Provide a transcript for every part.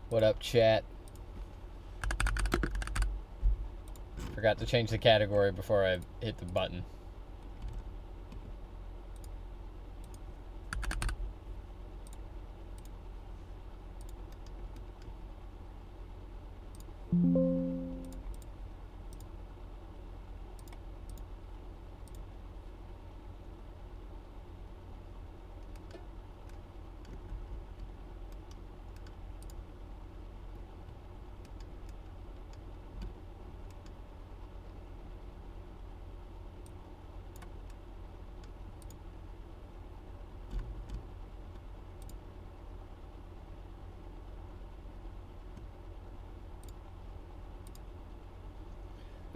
What up, chat? Forgot to change the category before I hit the button.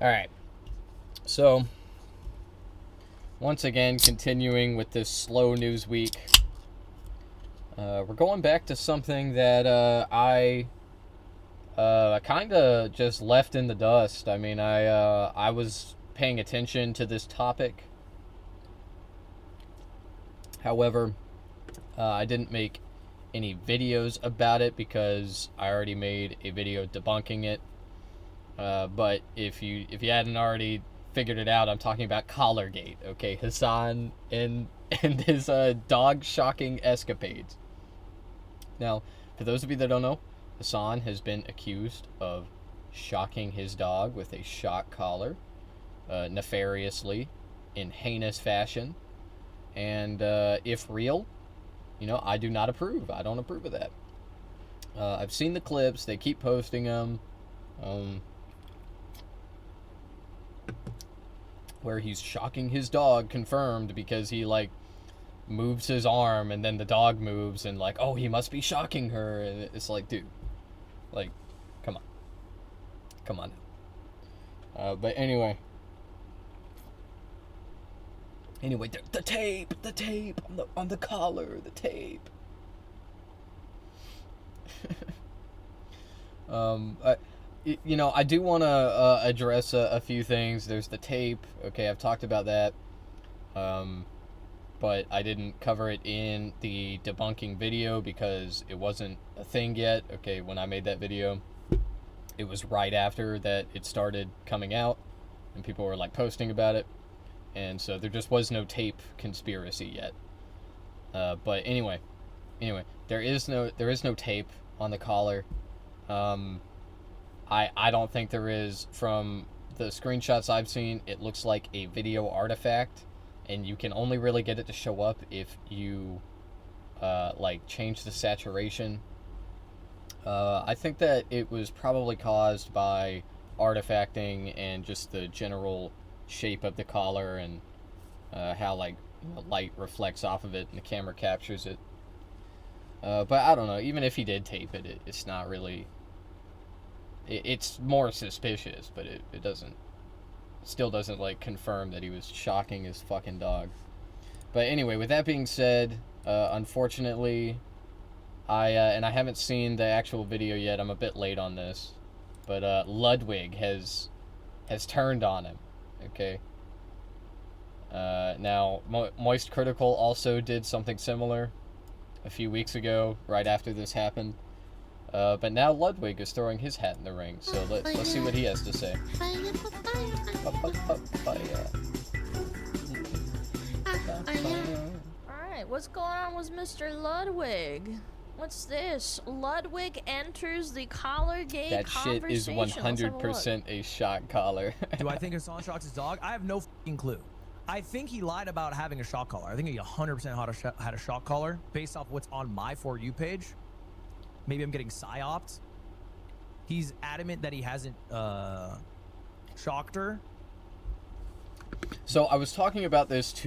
Alright, so once again, continuing with this slow news week, we're going back to something that I kind of just left in the dust. I mean, I was paying attention to this topic. However, I didn't make any videos about it because I already made a video debunking it. But if you hadn't already figured it out, I'm talking about Collargate. Okay, Hassan and his dog shocking escapades. Now, for those of you that don't know, Hassan has been accused of shocking his dog with a shock collar, nefariously, in heinous fashion, and if real, I do not approve. I don't approve of that. I've seen the clips. They keep posting them. Where he's shocking his dog, confirmed, because he moves his arm and then the dog moves and oh, he must be shocking her, and it's like, dude, come on but anyway, the tape on the collar, the tape. I do want to address a few things. There's the tape. Okay, I've talked about that. But I didn't cover it in the debunking video because it wasn't a thing yet. Okay, when I made that video, it was right after that it started coming out and people were posting about it. And so there just was no tape conspiracy yet. But anyway, there is no tape on the collar. I don't think there is. From the screenshots I've seen, it looks like a video artifact, and you can only really get it to show up if you change the saturation. I think that it was probably caused by artifacting and just the general shape of the collar and how light reflects off of it and the camera captures it. But I don't know. Even if he did tape it, it's not really. It's more suspicious, but it still doesn't confirm that he was shocking his fucking dog. But anyway, with that being said, unfortunately, I haven't seen the actual video yet. I'm a bit late on this, but Ludwig has turned on him. Okay. Now, Moist Critical also did something similar a few weeks ago, right after this happened. But now Ludwig is throwing his hat in the ring, so let's see what he has to say. Alright, what's going on with Mr. Ludwig? What's this? Ludwig enters the Collargate That shit is 100% a shock collar. Do I think Hassan shocked his dog? I have no fucking clue. I think he lied about having a shock collar. I think he 100% had a shock collar based off what's on my For You page. Maybe I'm getting psyoped. He's adamant that he hasn't shocked her. So I was talking about this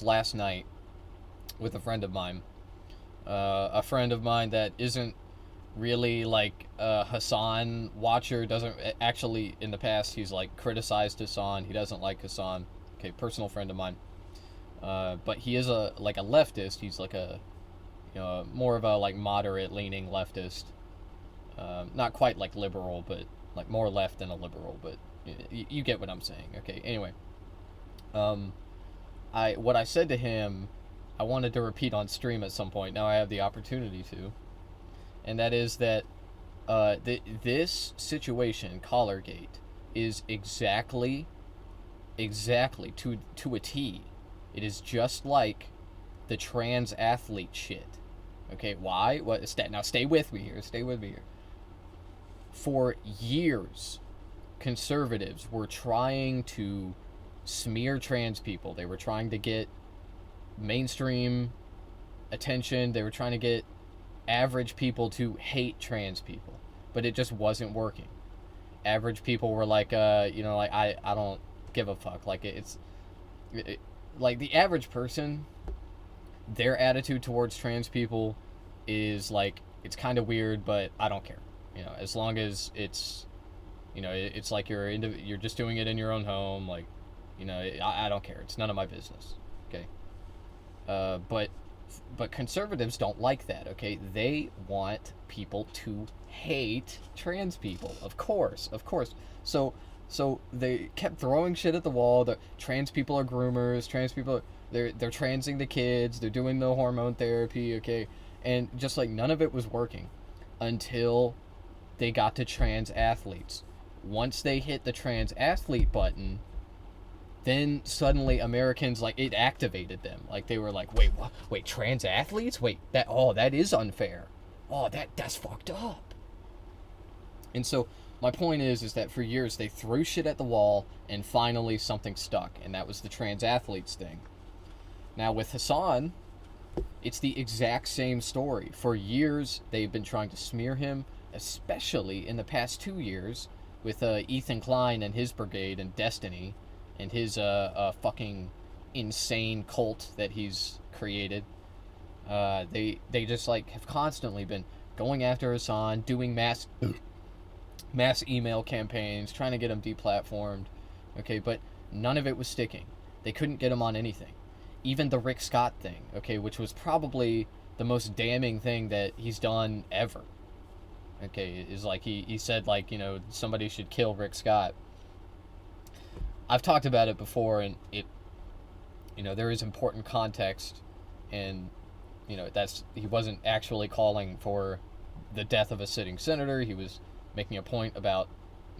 last night with a friend of mine. A friend of mine that isn't really a Hassan watcher. Doesn't actually, in the past, he's criticized Hassan. He doesn't like Hassan. Okay, personal friend of mine. But he is a leftist. He's more of a moderate leaning leftist. Not quite liberal, but more left than a liberal, but you get what I'm saying. Okay, anyway. What I said to him, I wanted to repeat on stream at some point. Now I have the opportunity to. and that is that this situation, Collargate, is exactly to a T. It is just like the trans athlete shit. Okay, why? Now stay with me here. Stay with me here. For years, conservatives were trying to smear trans people. They were trying to get mainstream attention. They were trying to get average people to hate trans people, but it just wasn't working. Average people were like, like I don't give a fuck. Like like the average person, their attitude towards trans people is like, it's kind of weird, but I don't care. As long as it's, it's like you're just doing it in your own home. Like, I don't care. It's none of my business. Okay. But conservatives don't like that. Okay. They want people to hate trans people. Of course. So they kept throwing shit at the wall. The trans people are groomers. Trans people, they're transing the kids. They're doing the hormone therapy. Okay. And just like none of it was working until they got to trans athletes. Once they hit the trans athlete button, then suddenly Americans, like, it activated them. Like, they were like, wait, what? Wait, trans athletes? Wait, that is unfair. Oh, that's fucked up. And so my point is that for years they threw shit at the wall, and finally something stuck, and that was the trans athletes thing. Now with Hassan, it's the exact same story. For years they've been trying to smear him, especially in the past 2 years with Ethan Klein and his brigade and Destiny and his fucking insane cult that he's created. They just like have constantly been going after Hassan, doing mass email campaigns, trying to get him deplatformed. Okay, but none of it was sticking. They couldn't get him on anything. Even the Rick Scott thing, okay, which was probably the most damning thing that he's done ever. Okay, is like he said, like, somebody should kill Rick Scott. I've talked about it before, and it, there is important context, and, he wasn't actually calling for the death of a sitting senator. He was making a point about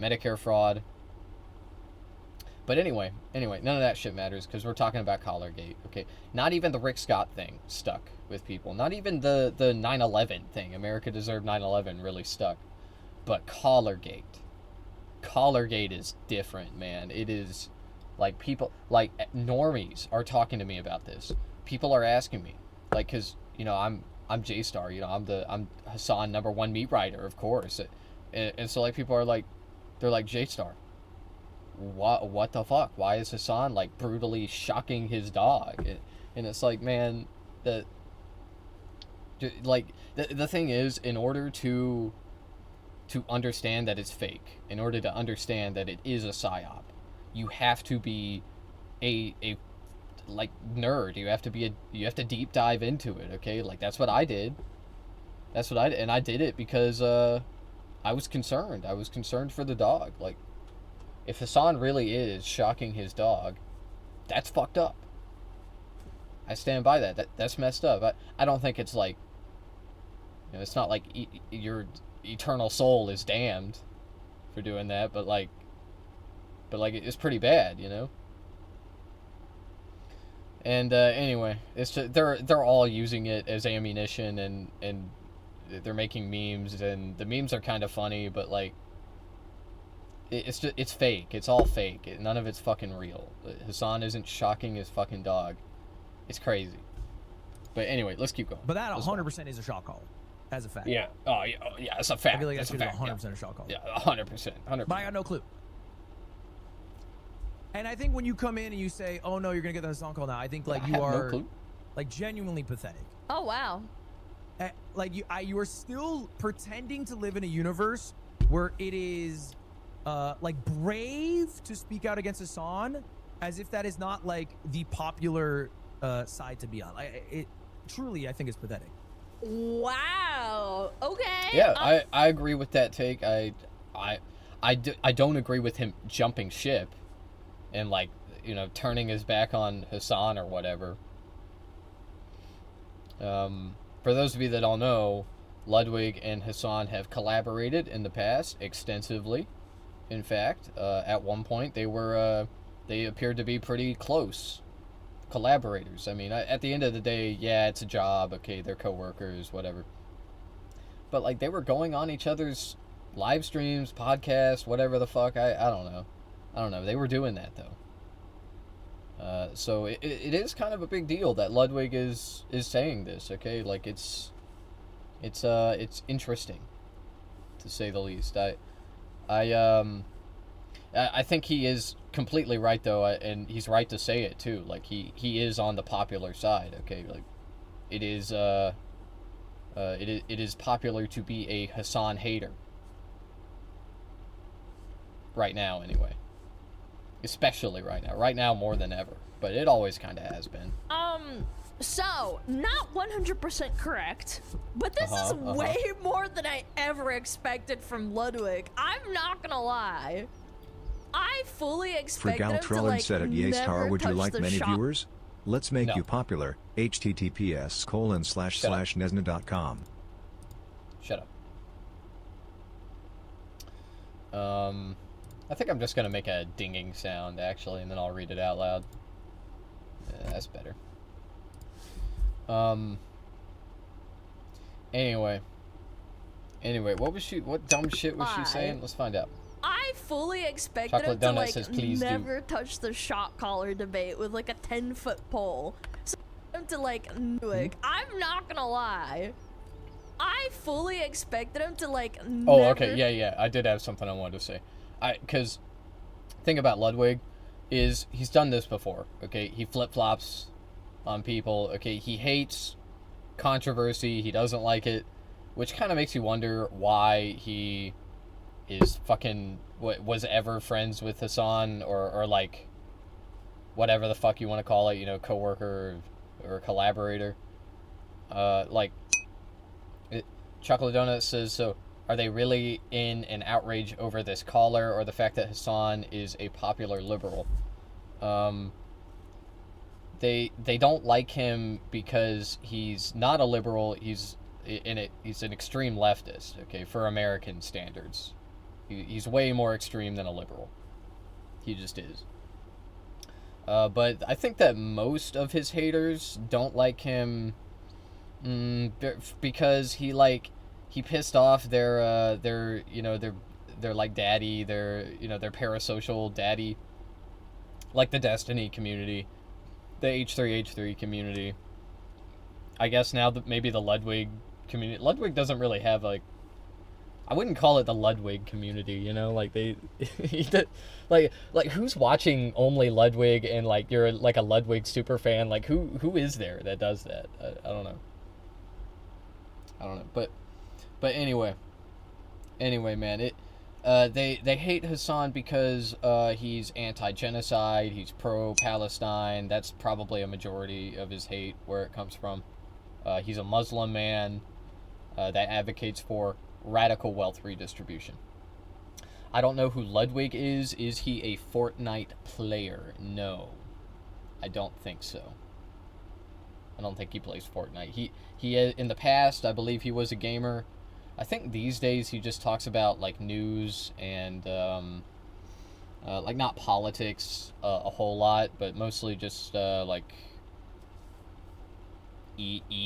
Medicare fraud. But anyway, none of that shit matters, because we're talking about Collargate, okay? Not even the Rick Scott thing stuck with people. Not even the 9/11 thing, America Deserved 9/11, really stuck. But Collargate is different, man. It is, like, people, like, normies are talking to me about this. People are asking me, like, because, I'm J-Star, I'm Hassan #1 meat writer, of course. And so, like, people are like, they're like, J-Star, what the fuck? Why is Hassan, like, brutally shocking his dog? And it's like, man, the thing is, in order to understand that it's fake, in order to understand that it is a psyop, you have to be a like nerd. You have to deep dive into it. Okay, like that's what I did. And I did it because I was concerned. I was concerned for the dog. Like, if Hassan really is shocking his dog, that's fucked up. I stand by that. That's messed up. I don't think it's like, it's not like your eternal soul is damned for doing that, but like it's pretty bad, And anyway, it's just, they're all using it as ammunition, and they're making memes, and the memes are kind of funny, but like, it's fake. It's all fake. None of it's fucking real. Hassan isn't shocking his fucking dog. It's crazy. But anyway, let's keep going. But that 100% is a shot call, as a fact. Yeah. Oh, yeah. It's a fact. I feel like that's a fact. 100% a shot call. Yeah, 100%. But I got no clue. And I think when you come in and you say, "Oh no, you're gonna get the Hassan call now," I think like you are, like, genuinely pathetic. Oh wow. Like you are still pretending to live in a universe where it is, like, brave to speak out against Hassan, as if that is not like the popular side to be on. It truly, I think, is pathetic. Wow. Okay. Yeah, I agree with that take. I don't agree with him jumping ship and, like, turning his back on Hassan or whatever. For those of you that don't know, Ludwig and Hassan have collaborated in the past extensively. In fact, at one point they appeared to be pretty close collaborators. I mean, at the end of the day, yeah, it's a job. Okay, they're coworkers, whatever. But like, they were going on each other's live streams, podcasts, whatever the fuck. I don't know. I don't know. They were doing that though. So it is kind of a big deal that Ludwig is saying this. Okay, like it's interesting, to say the least. I think he is completely right though, and he's right to say it too. Like he is on the popular side. Okay, like it is it is popular to be a Hassan hater right now, anyway. Especially right now. Right now more than ever, but it always kind of has been. So, not 100% correct, but this is way more than I ever expected from Ludwig. I'm not gonna lie. I fully expected him to, like, said at Yeastar, would you like many shop. viewers? Let's make you popular. https://nesna.com. Shut up. I think I'm just gonna make a dinging sound, actually, and then I'll read it out loud. Yeah, that's better. Anyway, what dumb shit was she saying? Let's find out. I fully expected Chocolate him to, Donut like, says, "Please never touch the shot collar debate with, like, a 10-foot pole. So, him to, like, Ludwig. I'm not gonna lie. I fully expected him to, like, Oh, okay, yeah, I did have something I wanted to say. Because, thing about Ludwig is he's done this before, okay? He flip-flops on people, okay? He hates controversy, he doesn't like it, which kind of makes you wonder why he is fucking, was ever friends with Hassan, or like, whatever the fuck you want to call it, you know, coworker or collaborator. Chocolate Donut says, so are they really in an outrage over this caller or the fact that Hassan is a popular liberal? They don't like him because he's not a liberal. He's an extreme leftist. Okay, for American standards, he's way more extreme than a liberal. He just is. But I think that most of his haters don't like him because he pissed off their like daddy, their parasocial daddy, like the Destiny community, the H3H3 community. I guess now that maybe the Ludwig community. Ludwig doesn't really have, like, I wouldn't call it the Ludwig community, you know, like like who's watching only Ludwig and like you're like a Ludwig super fan? Like who is there that does that? I don't know. But anyway, man, they hate Hassan because he's anti-genocide, he's pro-Palestine. That's probably a majority of his hate, where it comes from. He's a Muslim man that advocates for radical wealth redistribution. I don't know who Ludwig is. Is he a Fortnite player? No, I don't think so. I don't think he plays Fortnite. He in the past, I believe he was a gamer. I think these days he just talks about like news and like not politics a whole lot, but mostly just like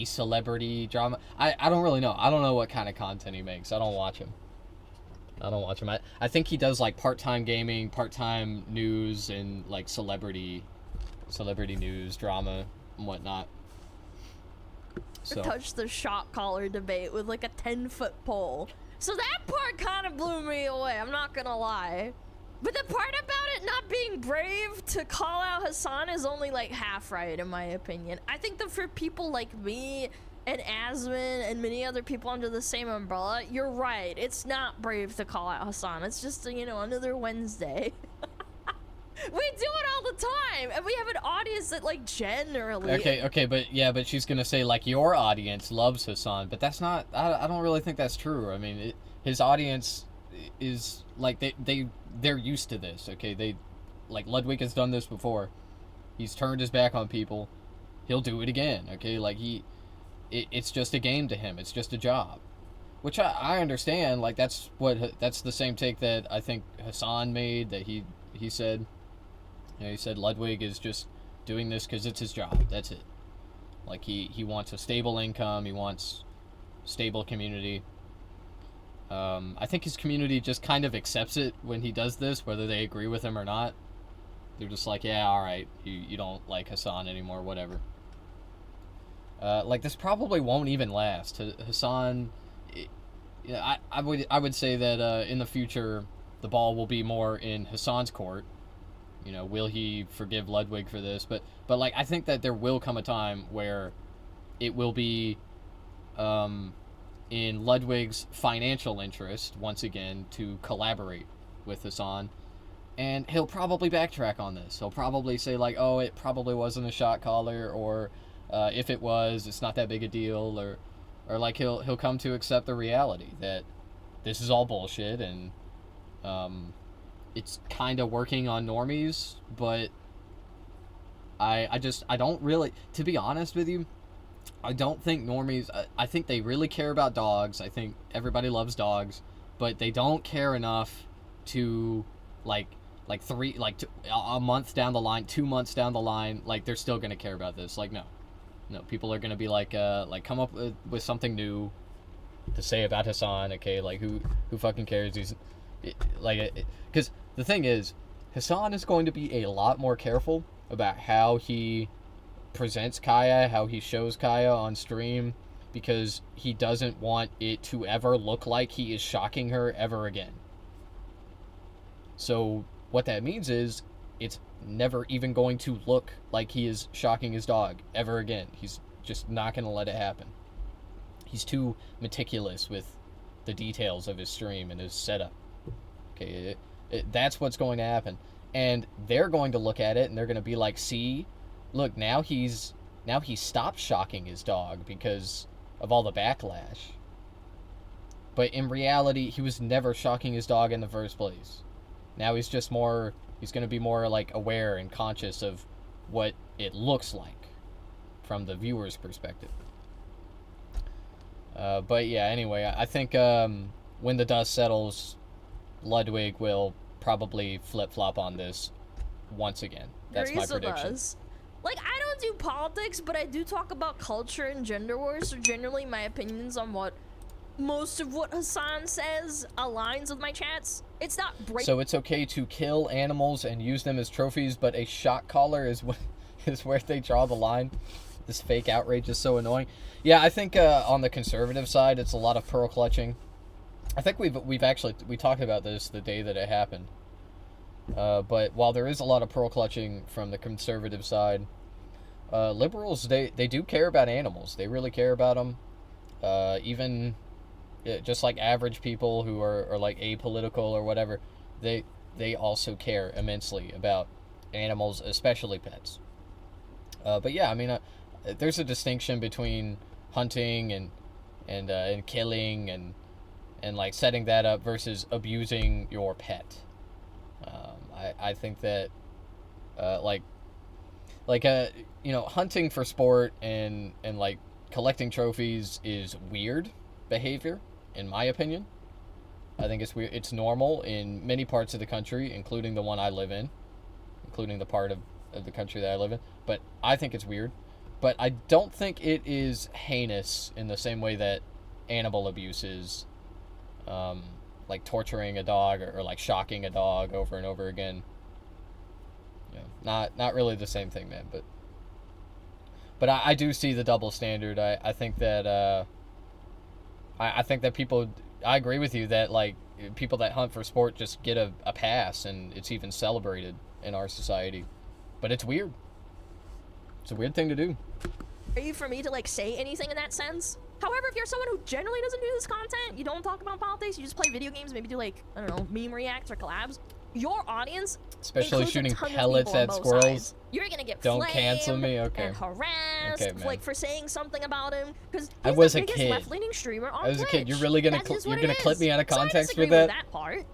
celebrity drama. I don't really know. I don't know what kind of content he makes. I don't watch him. I think he does like part-time gaming, part-time news, and like celebrity news, drama, and whatnot. So. Touch the shot collar debate with like a 10-foot pole. So that part kind of blew me away, I'm not gonna lie. But the part about it not being brave to call out Hassan is only like half right, in my opinion. I think that for people like me and Asmin and many other people under the same umbrella, you're right. It's not brave to call out Hassan. It's just, you know, another Wednesday. We do it all the time, and we have an audience that, like, generally... Okay, but she's gonna say, like, your audience loves Hassan, but that's not... I don't really think that's true. I mean, his audience is, like, they're used to this, okay? Like, Ludwig has done this before. He's turned his back on people. He'll do it again, okay? Like, it's just a game to him. It's just a job. which I understand. Like that's the same take that I think Hassan made. That he said, he said Ludwig is just doing this because it's his job. That's it. Like he wants a stable income. He wants stable community. I think his community just kind of accepts it when he does this, whether they agree with him or not. They're just like, yeah, all right, you don't like Hassan anymore, whatever. Like this probably won't even last. Hassan, I would say that in the future the ball will be more in Hassan's court. Will he forgive Ludwig for this? But like I think that there will come a time where it will be in Ludwig's financial interest once again to collaborate with Hassan, and he'll probably backtrack on this. He'll probably say like, oh, it probably wasn't a shot caller, or if it was, it's not that big a deal, or like he'll come to accept the reality that this is all bullshit, and it's kind of working on normies. But I don't really, to be honest with you, I don't think normies, I think they really care about dogs. I think everybody loves dogs, but they don't care enough to a month down the line, 2 months down the line, like they're still gonna care about this. Like no, people are gonna be like come up with something new to say about Hassan. Okay, like who fucking cares? He's because the thing is, Hassan is going to be a lot more careful about how he presents Kaya, how he shows Kaya on stream, because he doesn't want it to ever look like he is shocking her ever again. So what that means is it's never even going to look like he is shocking his dog ever again. He's just not going to let it happen. He's too meticulous with the details of his stream and his setup. Okay, that's what's going to happen. And they're going to look at it and they're going to be like, see, look, now he stopped shocking his dog because of all the backlash. But in reality, he was never shocking his dog in the first place. Now he's going to be more like aware and conscious of what it looks like from the viewer's perspective. But yeah, anyway, I think when the dust settles, Ludwig will probably flip-flop on this once again. That's my prediction. Does. Like, I don't do politics, but I do talk about culture and gender wars, so generally my opinions on most of what Hassan says aligns with my chats. It's not break. So it's okay to kill animals and use them as trophies, but a shot collar is where they draw the line. This fake outrage is so annoying. Yeah, I think on the conservative side, it's a lot of pearl clutching. I think we talked about this the day that it happened. But while there is a lot of pearl clutching from the conservative side, liberals, they do care about animals. They really care about them. Even just like average people who are like apolitical or whatever, they also care immensely about animals, especially pets. But yeah, I mean, there's a distinction between hunting and killing and like setting that up versus abusing your pet. I think that hunting for sport and like collecting trophies is weird behavior, in my opinion. I think it's weird. It's normal in many parts of the country, including the one I live in, including the part of the country that I live in. But I think it's weird. But I don't think it is heinous in the same way that animal abuse is. Like torturing a dog or like shocking a dog over and over again. Not really the same thing, man. But I do see the double standard. I think that I think that people. I agree with you that like people that hunt for sport just get a pass, and it's even celebrated in our society. But it's weird. It's a weird thing to do. Are you for me to like say anything in that sense? However, if you're someone who generally doesn't do this content, you don't talk about politics, you just play video games, maybe do like, I don't know, meme reacts or collabs, your audience, especially shooting pellets at squirrels, sides. You're gonna get don't cancel me, okay, and harassed, like for saying something about him, because I was a kid. Left-leaning streamer on I was Twitch. A kid. You're really gonna clip me out of context for that part.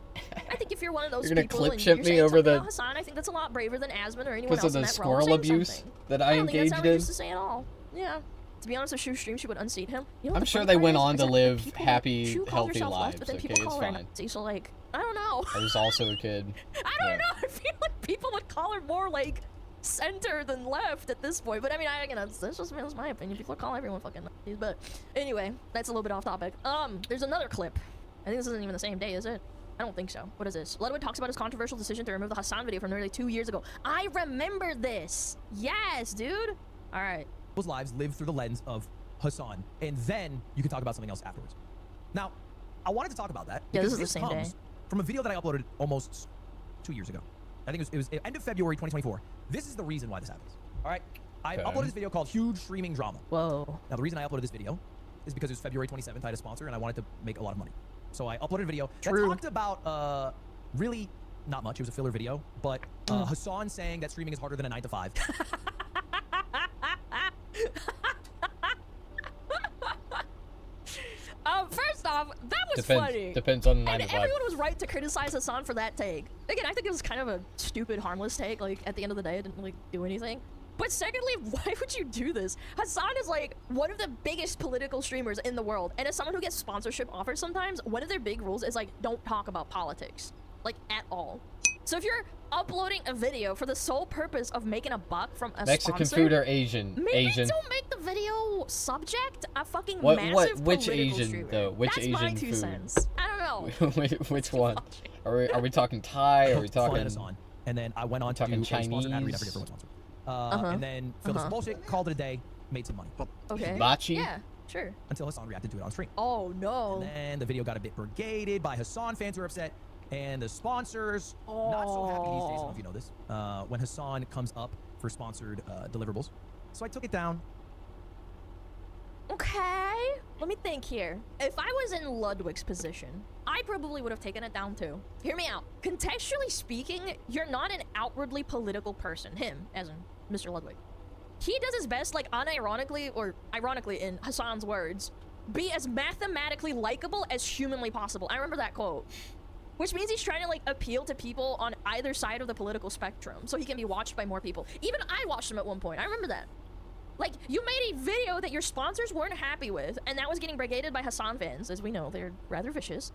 I think if you're one of those you're gonna people clip and ship you're me over the Hassan, I think that's a lot braver than Asmund or anyone else because of the squirrel abuse that I engaged in. That's not what I used to say at all. Yeah. To be honest, if Shu streamed, she would unseat him. You know what I'm the sure funny they part went is? on Is to that live people- happy, Shu calls healthy herself left, lives. but then Okay, people it's call her a fine. Nazi, so like, I don't know. I was also a kid. I don't know. I feel like people would call her more like center than left at this point. But I mean, that's my opinion. People call everyone fucking Nazis. But anyway, that's a little bit off topic. There's another clip. I think this isn't even the same day, is it? I don't think so. What is this? Ludwig talks about his controversial decision to remove the Hassan video from nearly 2 years ago. I remember this. Yes, dude. All right. People's lives live through the lens of Hassan, and then you can talk about something else afterwards. Now, I wanted to talk about that. Yeah, because this is the same comes day. from a video that I uploaded almost 2 years ago. I think it was end of February 2024. This is the reason why this happens. All right, I Okay. uploaded this video called "Huge Streaming Drama." Whoa. Now, the reason I uploaded this video is because it was February 27th. I had a sponsor, and I wanted to make a lot of money. So I uploaded a video that True. talked about really not much. It was a filler video, but Hassan saying that streaming is harder than a 9 to 5. First off, that was Depends. funny. Depends on the And 9 to 5. everyone was right to criticize Hassan for that take. Again, I think it was kind of a stupid, harmless take. Like, at the end of the day, it didn't really do anything. But secondly, why would you do this? Hassan is like one of the biggest political streamers in the world. And as someone who gets sponsorship offers sometimes, one of their big rules is like, don't talk about politics. Like, at all. So if you're uploading a video for the sole purpose of making a buck from a Mexican sponsor, food or Asian? maybe Asian. don't make the video subject a fucking Which massive Asian political streamer. though? Which That's Asian my 2 food? cents. I don't know. Which one? Are we talking Thai? Are we Fun talking? Hassan. And then I went on to talking do a sponsor ad read. I Chinese? forget for what sponsor. And then filmed some bullshit, called it a day, made some money. Okay. Hibachi? Yeah, sure. Until Hassan reacted to it on stream. Oh no. And then the video got a bit brigaded by Hassan fans who were upset. And the sponsors, not so happy these days, I don't know if you know this, when Hassan comes up for sponsored deliverables. So I took it down. Okay. Let me think here. If I was in Ludwig's position, I probably would have taken it down too. Hear me out. Contextually speaking, you're not an outwardly political person. Him, as in Mr. Ludwig. He does his best, like unironically, or ironically in Hassan's words, be as mathematically likable as humanly possible. I remember that quote. Which means he's trying to like appeal to people on either side of the political spectrum so he can be watched by more people. Even I watched him at one point. I remember that. Like, you made a video that your sponsors weren't happy with, and that was getting brigaded by Hassan fans. As we know, they're rather vicious.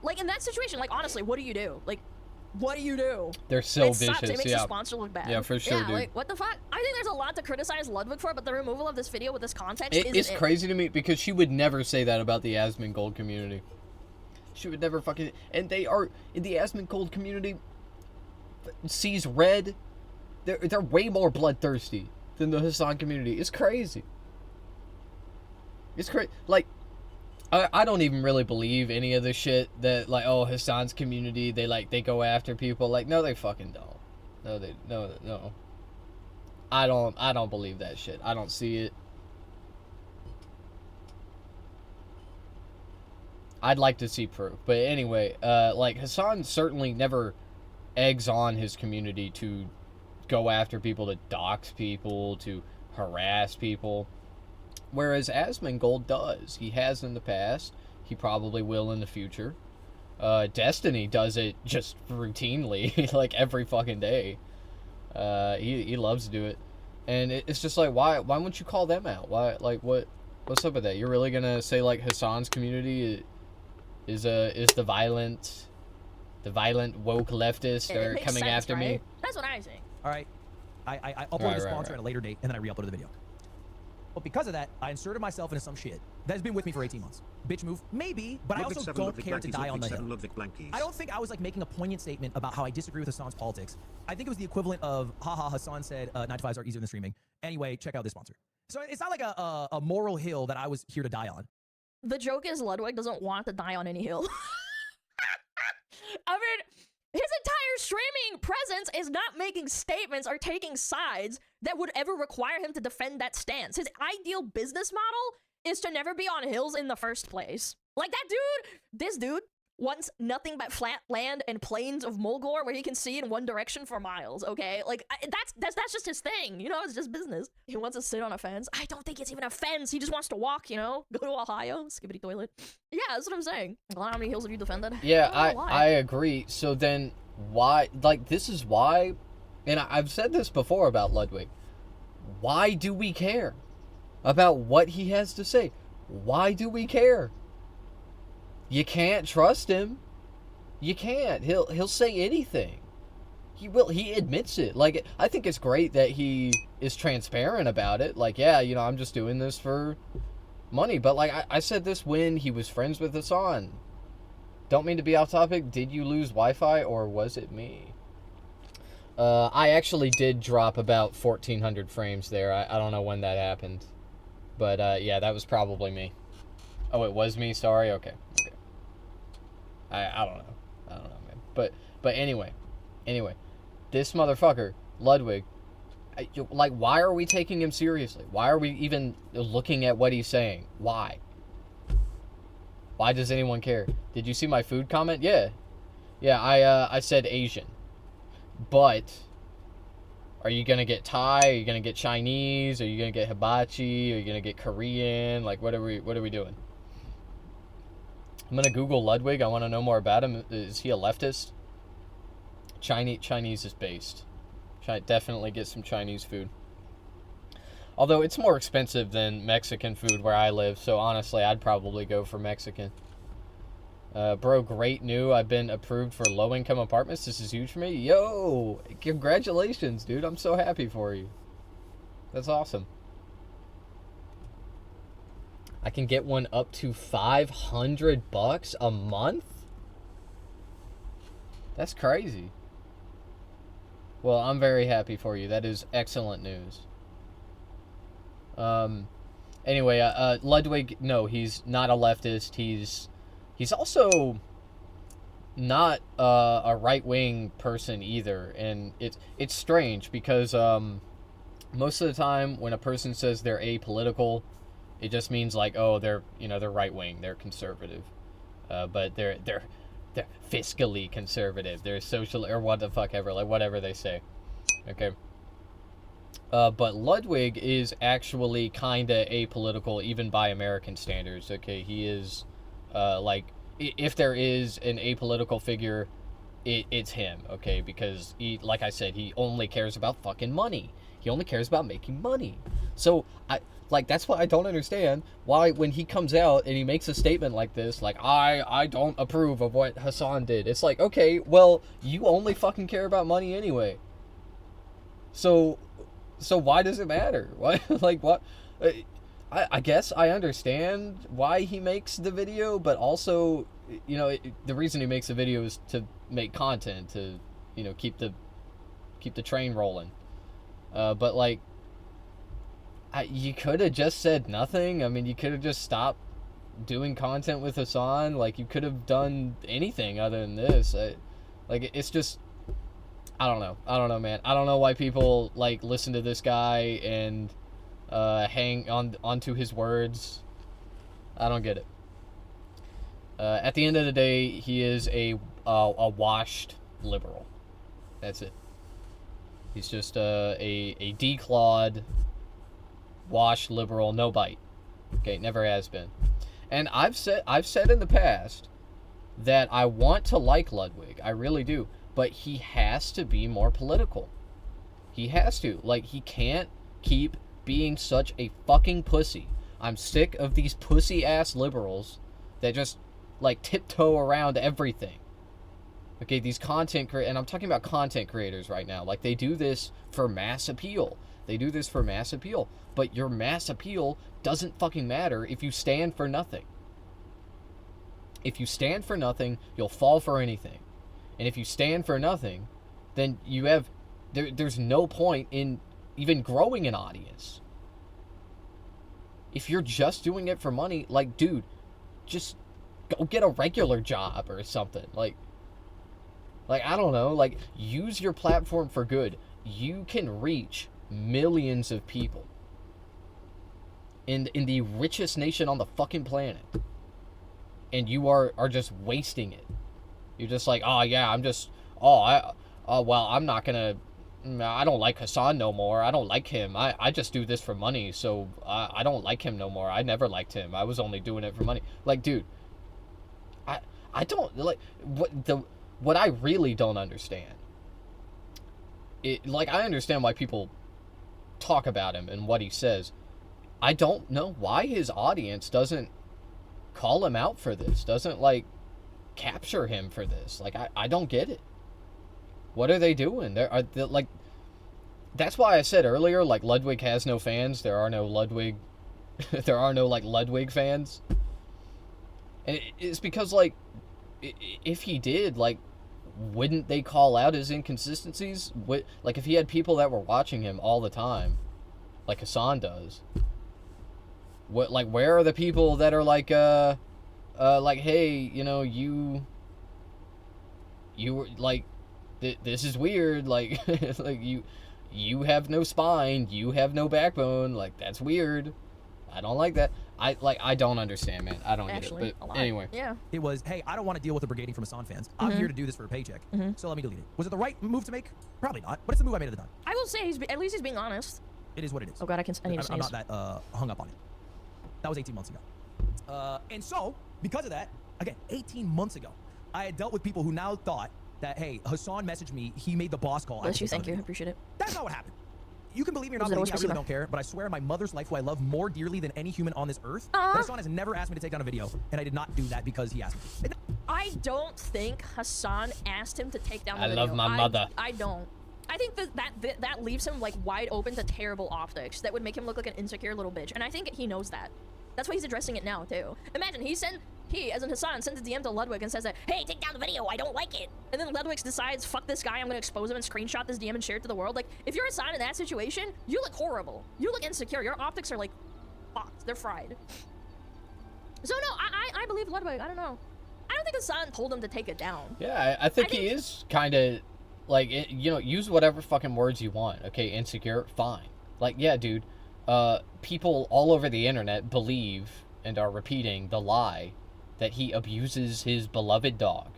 Like, in that situation, like, honestly, what do you do? Like, what do you do? They're so It sucks. vicious. It makes Yeah. your sponsor look bad. Yeah, for sure, Yeah, dude. like, what the fuck? I think there's a lot to criticize Ludwig for, but the removal of this video with this context It's crazy to me because she would never say that about the Asmongold Gold community. She would never fucking... And they are... In the Asmongold Gold community... Sees red. They're way more bloodthirsty than the Hassan community. It's crazy. It's crazy. Like... I don't even really believe any of the shit that, like, oh, Hassan's community, they go after people. Like, no, they fucking don't. No. I don't believe that shit. I don't see it. I'd like to see proof. But anyway, like, Hassan certainly never eggs on his community to go after people, to dox people, to harass people. Whereas Asmongold does. He has in the past. He probably will in the future. Destiny does it just routinely, like every fucking day. He loves to do it. And it's just like, why wouldn't you call them out? Why, like, what's up with that? You're really gonna say, like, Hassan's community is the violent woke leftist It are makes coming sense, after me? right? That's what I think. All right. I uploaded Right, the right, sponsor right. at a later date, and then I re-uploaded the video. But because of that, I inserted myself into some shit that has been with me for 18 months. Bitch move? Maybe, but I also don't care to die on the hill. I don't think I was like making a poignant statement about how I disagree with Hassan's politics. I think it was the equivalent of, haha, Hassan said 9 to 5s are easier than streaming. Anyway, check out this sponsor. So it's not like a moral hill that I was here to die on. The joke is Ludwig doesn't want to die on any hill. I mean, his entire streaming presence is not making statements or taking sides that would ever require him to defend that stance. His ideal business model is to never be on hills in the first place. Like that dude, this dude wants nothing but flat land and plains of Mulgore where he can see in one direction for miles, okay? Like, that's just his thing, you know? It's just business. He wants to sit on a fence. I don't think it's even a fence. He just wants to walk, you know? Go to Ohio, skibbity toilet. Yeah, that's what I'm saying. Well, how many hills have you defended? Yeah, I don't know why. I agree. So then why, like, this is why, and I've said this before about Ludwig, why do we care? about what he has to say. Why do we care? You can't trust him. You can't. He'll say anything. He will. He admits it. Like, I think it's great that he is transparent about it. Like, yeah, you know, I'm just doing this for money. But, like, I said this when he was friends with Hassan. Don't mean to be off topic. Did you lose Wi-Fi or was it me? I actually did drop about 1,400 frames there. I don't know when that happened. But, yeah, that was probably me. Oh, it was me? Sorry? Okay. I don't know. I don't know, man. But anyway. This motherfucker, Ludwig, like, why are we taking him seriously? Why are we even looking at what he's saying? Why? Why does anyone care? Did you see my food comment? Yeah. Yeah, I said Asian. But are you going to get Thai? Are you going to get Chinese? Are you going to get hibachi? Are you going to get Korean? Like, what are we doing? I'm going to Google Ludwig. I want to know more about him. Is he a leftist? Chinese is based. Definitely get some Chinese food. Although it's more expensive than Mexican food where I live, so honestly, I'd probably go for Mexican. Bro, great new. I've been approved for low-income apartments. This is huge for me. Yo, congratulations, dude. I'm so happy for you. That's awesome. I can get one up to $500 a month? That's crazy. Well, I'm very happy for you. That is excellent news. Anyway, Ludwig, no, he's not a leftist. He's also not a right-wing person either, and it's strange because most of the time when a person says they're apolitical, it just means like, oh, they're right-wing, they're conservative, but they're fiscally conservative, they're social, or what the fuck ever, like whatever they say. Okay. But Ludwig is actually kinda apolitical even by American standards. Okay, he is like, if there is an apolitical figure, it's him. Okay, because he, like I said, he only cares about fucking money. He only cares about making money. So that's why I don't understand why when he comes out and he makes a statement like this, like, I don't approve of what Hassan did. It's like, okay, well, you only fucking care about money anyway. So why does it matter? Why, like, what? I guess I understand why he makes the video, but also, you know, the reason he makes the video is to make content, to, you know, keep the train rolling. But like, you could have just said nothing. I mean, you could have just stopped doing content with Hassan. Like, you could have done anything other than this. Like, it's just, I don't know, man. I don't know why people like listen to this guy and hang onto his words. I don't get it. At the end of the day, he is a washed liberal. That's it. He's just a declawed, washed liberal, no bite. Okay, never has been. And I've said in the past that I want to like Ludwig. I really do. But he has to be more political. He has to. Like, he can't keep being such a fucking pussy. I'm sick of these pussy-ass liberals that just, like, tiptoe around everything. Okay, these and I'm talking about content creators right now. Like, they do this for mass appeal. But your mass appeal doesn't fucking matter if you stand for nothing. If you stand for nothing, you'll fall for anything. And if you stand for nothing, then there's no point in even growing an audience. If you're just doing it for money, like, dude, just go get a regular job or something. Like, I don't know, like, use your platform for good. You can reach millions of people in the richest nation on the fucking planet. And you are just wasting it. You're just like, oh yeah, I'm not gonna, I don't like Hassan no more. I don't like him. I just do this for money, so I don't like him no more. I never liked him. I was only doing it for money. Like, dude, I don't, like, what I really don't understand, like, I understand why people talk about him and what he says. I don't know why his audience doesn't call him out for this, doesn't, like, capture him for this. Like, I don't get it. What are they doing? They're like, that's why I said earlier, like, Ludwig has no fans. There are no Ludwig, there are no, like, Ludwig fans. And it's because, like, if he did, like, wouldn't they call out his inconsistencies? Like, if he had people that were watching him all the time, like Hasan does, where are the people that are like, hey, you know, you were, like, this is weird, like, like, you have no spine, you have no backbone, like, that's weird. I don't like that. I don't understand, man. I don't Actually, get it. But anyway. Yeah. It was, hey, I don't want to deal with the brigading from Hasan fans. I'm here to do this for a paycheck. So let me delete it. Was it the right move to make? Probably not. But it's the move I made at the time. I will say at least he's being honest. It is what it is. Oh god, I need to I'm sneeze. not that hung up on it. That was 18 months ago. And so, because of that, again, 18 months ago, I had dealt with people who now thought that, hey, Hasan messaged me, he made the boss call. Bless you, thank you, I appreciate it. That's not what happened. You can believe me or not Was it believe me, I always really don't care, but I swear on my mother's life, who I love more dearly than any human on this earth, that Hasan has never asked me to take down a video, and I did not do that because he asked me. I don't think Hasan asked him to take down the video. I love my mother. I don't. I think that leaves him, like, wide open to terrible optics that would make him look like an insecure little bitch, and I think he knows that. That's why he's addressing it now, too. Imagine, he, as in Hasan, sends a DM to Ludwig and says that, hey, take down the video, I don't like it. And then Ludwig decides, fuck this guy, I'm gonna expose him and screenshot this DM and share it to the world. Like, if you're Hasan in that situation, you look horrible. You look insecure. Your optics are, like, fucked. They're fried. So, no, I believe Ludwig. I don't know. I don't think Hasan told him to take it down. Yeah, I think he is kind of, like, you know, use whatever fucking words you want, okay? Insecure, fine. Like, yeah, dude, people all over the internet believe and are repeating the lie that he abuses his beloved dog.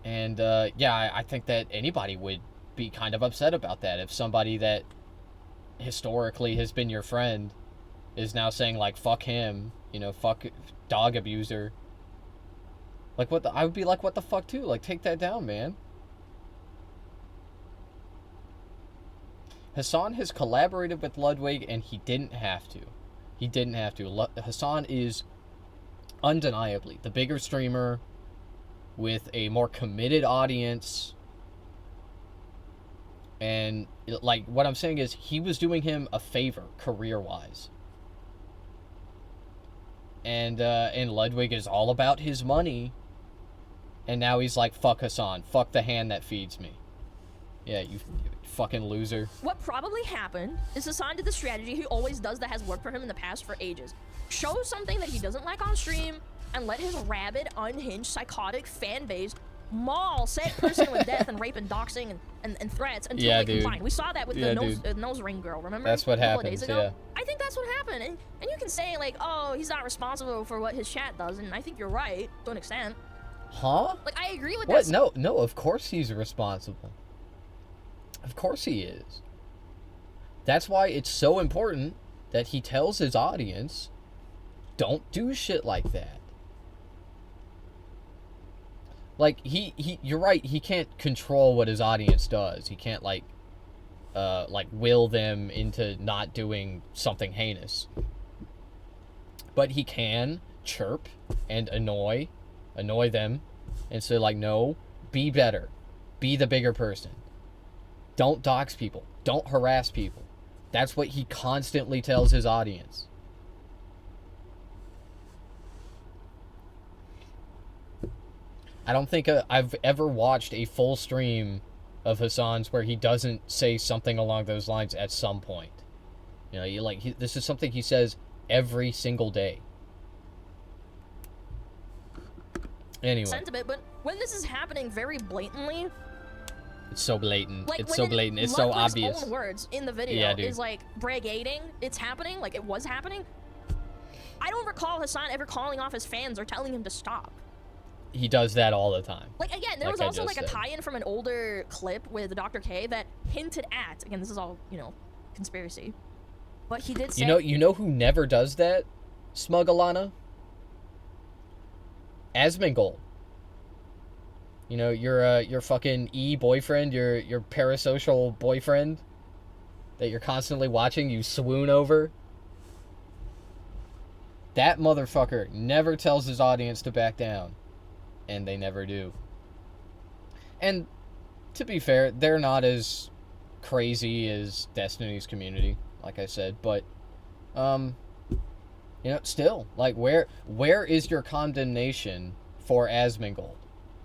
And, yeah, I think that anybody would be kind of upset about that if somebody that historically has been your friend is now saying, like, fuck him, you know, fuck dog abuser. Like, I would be like, what the fuck, too? Like, take that down, man. Hasan has collaborated with Ludwig, and he didn't have to. He didn't have to. Hasan is undeniably the bigger streamer with a more committed audience. And, like, what I'm saying is he was doing him a favor career-wise. And Ludwig is all about his money. And now he's like, fuck Hasan. Fuck the hand that feeds me. Yeah, you fucking loser. What probably happened is Hasan did the strategy he always does that has worked for him in the past for ages. Show something that he doesn't like on stream and let his rabid, unhinged, psychotic fan base maul said person with death and rape and doxing and threats until they can find. We saw that with the nose ring girl, remember? That's what happened. Days ago. Yeah. I think that's what happened. And you can say, like, oh, he's not responsible for what his chat does, and I think you're right to an extent. Huh? Like, I agree with what? that. No, of course he's responsible. Of course he is. That's why it's so important that he tells his audience, don't do shit like that. Like, you're right, he can't control what his audience does. He can't, like, will them into not doing something heinous. But he can chirp and annoy them and say, like, no, be better. Be the bigger person. Don't dox people. Don't harass people. That's what he constantly tells his audience. I don't think I've ever watched a full stream of Hasan's where he doesn't say something along those lines at some point. You know, this is something he says every single day. Anyway. Sentiment, but when this is happening very blatantly, it's so blatant. Like, it's so blatant. It's so obvious. Own words in the video yeah, dude. is like brigading. It's happening. Like, it was happening. I don't recall Hasan ever calling off his fans or telling him to stop. He does that all the time. Like, again, there was also like a tie-in from an older clip with Dr. K that hinted at, again, this is all, you know, conspiracy. But he did say... You know who never does that, SmugAlana? Asmongold. You know, your fucking boyfriend, your parasocial boyfriend that you're constantly watching, you swoon over. That motherfucker never tells his audience to back down. And they never do. And to be fair, they're not as crazy as Destiny's community, like I said, but you know, still, like, where is your condemnation for Asmongold?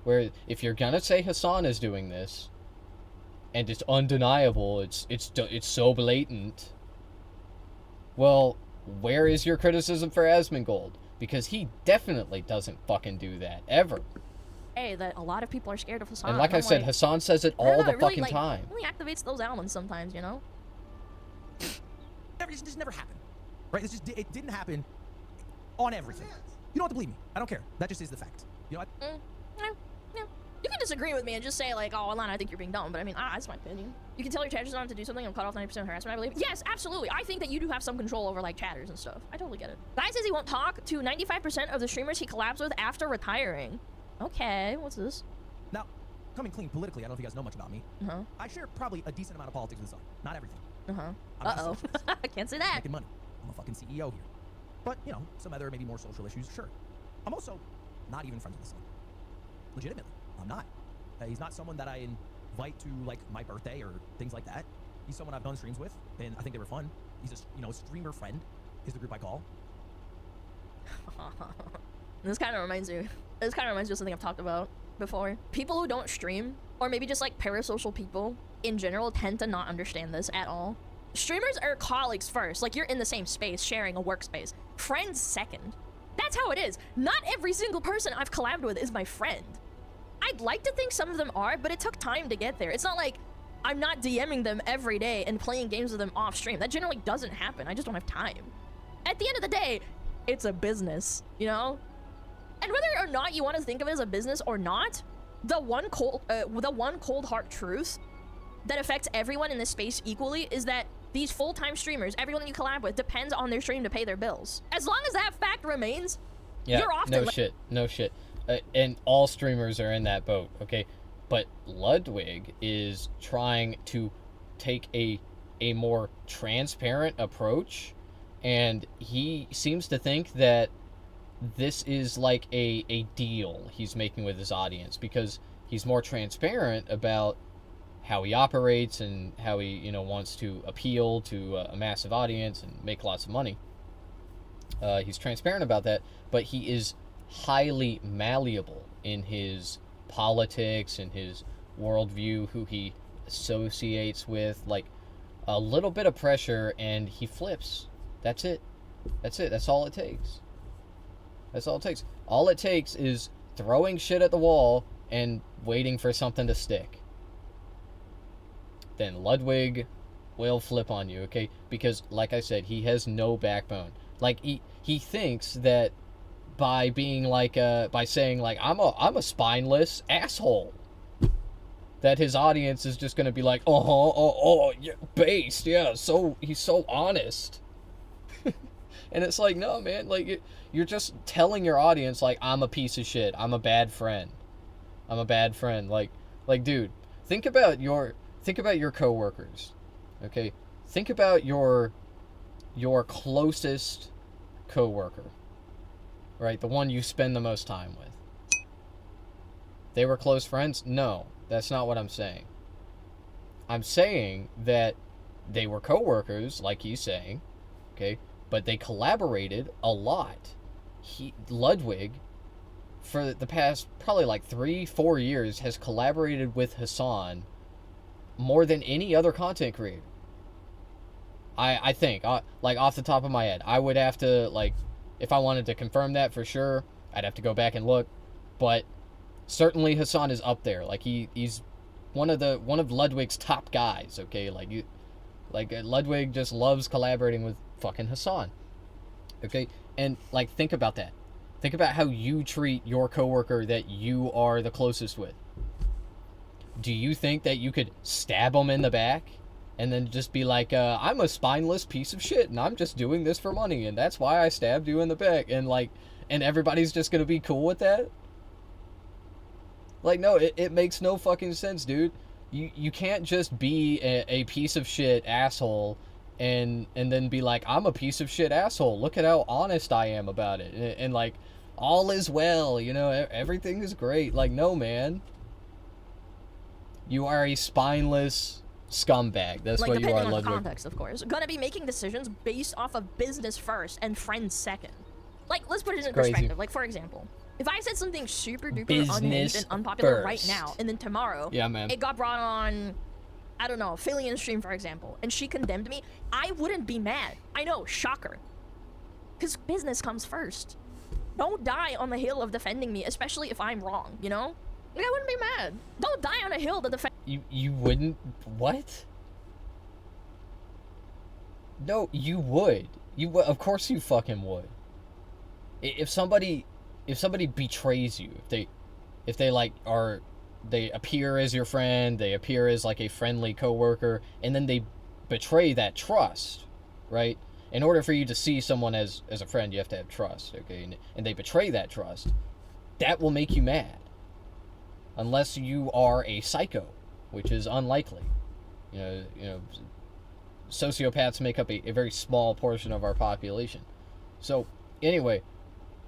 Where, if you're gonna say Hassan is doing this, and it's undeniable, it's so blatant, well, where is your criticism for Asmongold? Because he definitely doesn't fucking do that, ever. Hey, that a lot of people are scared of Hassan. And like I said, Hassan says it all the fucking like, time. Really activates those elements sometimes, you know? This just never happened, right? It didn't happen on everything. You don't have to believe me. I don't care. That just is the fact. You know what? Yeah. You can disagree with me and just say, like, oh, Alana, I think you're being dumb. But I mean, that's my opinion. You can tell your chatters on to do something and cut off 90% of harassment, I believe. Yes, absolutely. I think that you do have some control over, like, chatters and stuff. I totally get it. Guy says he won't talk to 95% of the streamers he collabs with after retiring. Okay, what's this? Now, coming clean politically, I don't know if you guys know much about me. I share probably a decent amount of politics with Hassan. Not everything. Uh-oh. I can't say that. Making money. I'm a fucking CEO here. But, you know, some other maybe more social issues, sure. I'm also not even friends with Hassan. Legitimately, I'm not. He's not someone that I invite to, like, my birthday or things like that. He's someone I've done streams with, and I think they were fun. He's a streamer friend, is the group I call. This kind of reminds me of something I've talked about before. People who don't stream, or maybe just, like, parasocial people in general, tend to not understand this at all. Streamers are colleagues first. Like, you're in the same space, sharing a workspace. Friends second. That's how it is. Not every single person I've collabed with is my friend. I'd like to think some of them are, but it took time to get there. It's not like I'm not DMing them every day and playing games with them off stream. That generally doesn't happen. I just don't have time. At the end of the day, it's a business, you know? And whether or not you want to think of it as a business or not, the one cold hard truth that affects everyone in this space equally is that these full-time streamers, everyone that you collab with, depends on their stream to pay their bills. As long as that fact remains, you're often no shit. And all streamers are in that boat, okay? But Ludwig is trying to take a more transparent approach, and he seems to think that this is like a deal he's making with his audience, because he's more transparent about how he operates and how he, you know, wants to appeal to a massive audience and make lots of money. He's transparent about that, but he is highly malleable in his politics and his worldview, who he associates with. Like, a little bit of pressure and he flips. That's it. That's all it takes. All it takes is throwing shit at the wall and waiting for something to stick. Then Ludwig will flip on you, okay? Because, like I said, he has no backbone. Like, he thinks that by being like, by saying, like, I'm a spineless asshole, that his audience is just gonna be like, yeah, based, yeah, so he's so honest. And it's like, no, man, like, you're just telling your audience, like, I'm a piece of shit, I'm a bad friend, like, dude, think about your coworkers, okay? Think about your closest coworker, right? The one you spend the most time with. They were close friends? No, that's not what I'm saying. I'm saying that they were coworkers, like he's saying, okay? But they collaborated a lot. Ludwig, for the past probably like 3-4 years, has collaborated with Hassan more than any other content creator. I think, like, off the top of my head, I would have to, like, if I wanted to confirm that for sure, I'd have to go back and look, but certainly Hassan is up there. Like, he's one of Ludwig's top guys, okay? Like Ludwig just loves collaborating with fucking Hassan, okay? And, like, think about that. Think about how you treat your coworker that you are the closest with. Do you think that you could stab him in the back and then just be like, I'm a spineless piece of shit and I'm just doing this for money and that's why I stabbed you in the back, and, like, and everybody's just gonna be cool with that? Like, no, it makes no fucking sense, dude. You can't just be a piece of shit asshole and then be like, I'm a piece of shit asshole. Look at how honest I am about it. And like, all is well, you know, everything is great. Like, no, man. You are a spineless scumbag. That's like, what you are, depending on the Ludwig. context, of course. Gonna be making decisions based off of business first and friends second. Like, let's put it in crazy. perspective. Like, for example, if I said something super duper Business unhinged and unpopular right first. now, and then tomorrow Yeah, man. it got brought on, I don't know, Fillion stream, for example, and she condemned me, I wouldn't be mad. I know, shocker. Because business comes first. Don't die on the hill of defending me, especially if I'm wrong, you know? Like, I wouldn't be mad. Don't die on a hill to defend. You wouldn't? What? No, you would. You would. Of course you fucking would. If somebody betrays you, if they like are, they appear as your friend, they appear as like a friendly coworker, and then they betray that trust, right? In order for you to see someone as a friend, you have to have trust, okay? And they betray that trust. That will make you mad. Unless you are a psycho, which is unlikely. You know, sociopaths make up a very small portion of our population. So, anyway,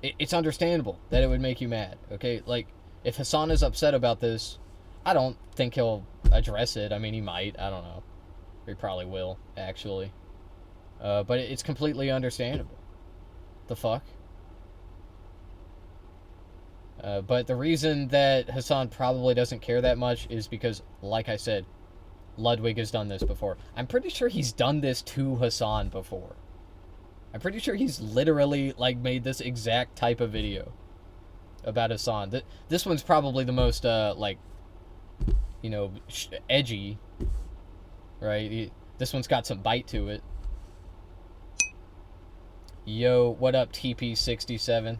it's understandable that it would make you mad, okay? Like, if Hassan is upset about this, I don't think he'll address it. I mean, he might. I don't know. He probably will, actually. But it's completely understandable. The fuck? But the reason that Hassan probably doesn't care that much is because, like I said, Ludwig has done this before. I'm pretty sure he's done this to Hassan before. I'm pretty sure he's literally, like, made this exact type of video about Hassan. This one's probably the most, like, you know, edgy, right? This one's got some bite to it. Yo, what up, TP67?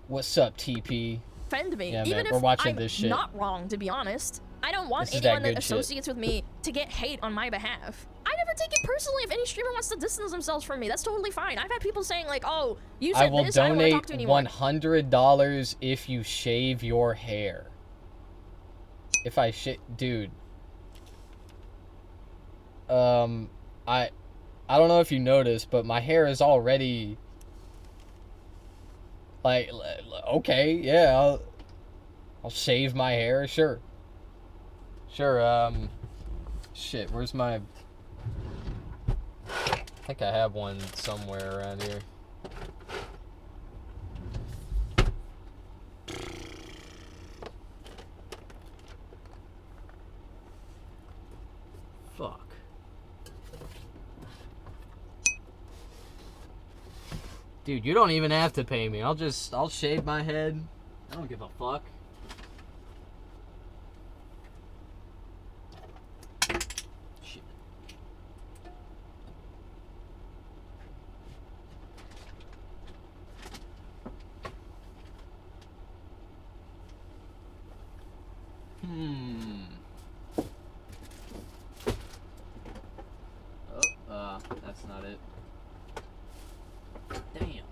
What's up, TP? Defend me, Yeah, even man, we're if watching I'm this shit. not wrong, to be honest. I don't want This is that anyone that good shit. associates with me to get hate on my behalf. I never take it personally if any streamer wants to distance themselves from me. That's totally fine. I've had people saying like, "Oh, you I said will this, I don't want to donate talk to you anymore." $100 if you shave your hair. If I dude. I don't know if you noticed, but my hair is already like, okay, yeah, I'll shave my hair, sure. Shit, where's my, I think I have one somewhere around here. Fuck. Dude, you don't even have to pay me. I'll shave my head. I don't give a fuck. Shit. Oh, that's not it. Damn.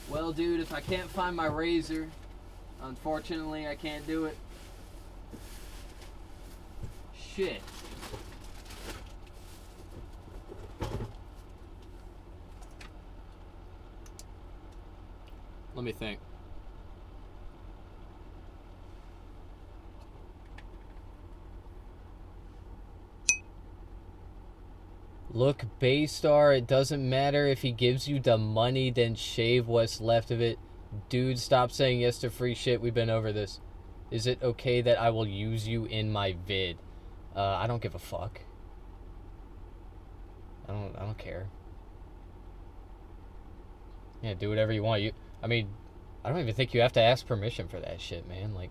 Well, dude, if I can't find my razor, unfortunately, I can't do it. Shit. Let me think. Look, Baystar, it doesn't matter if he gives you the money, then shave what's left of it. Dude, stop saying yes to free shit. We've been over this. Is it okay that I will use you in my vid? I don't give a fuck. I don't care. Yeah, do whatever you want. I mean, I don't even think you have to ask permission for that shit, man. Like,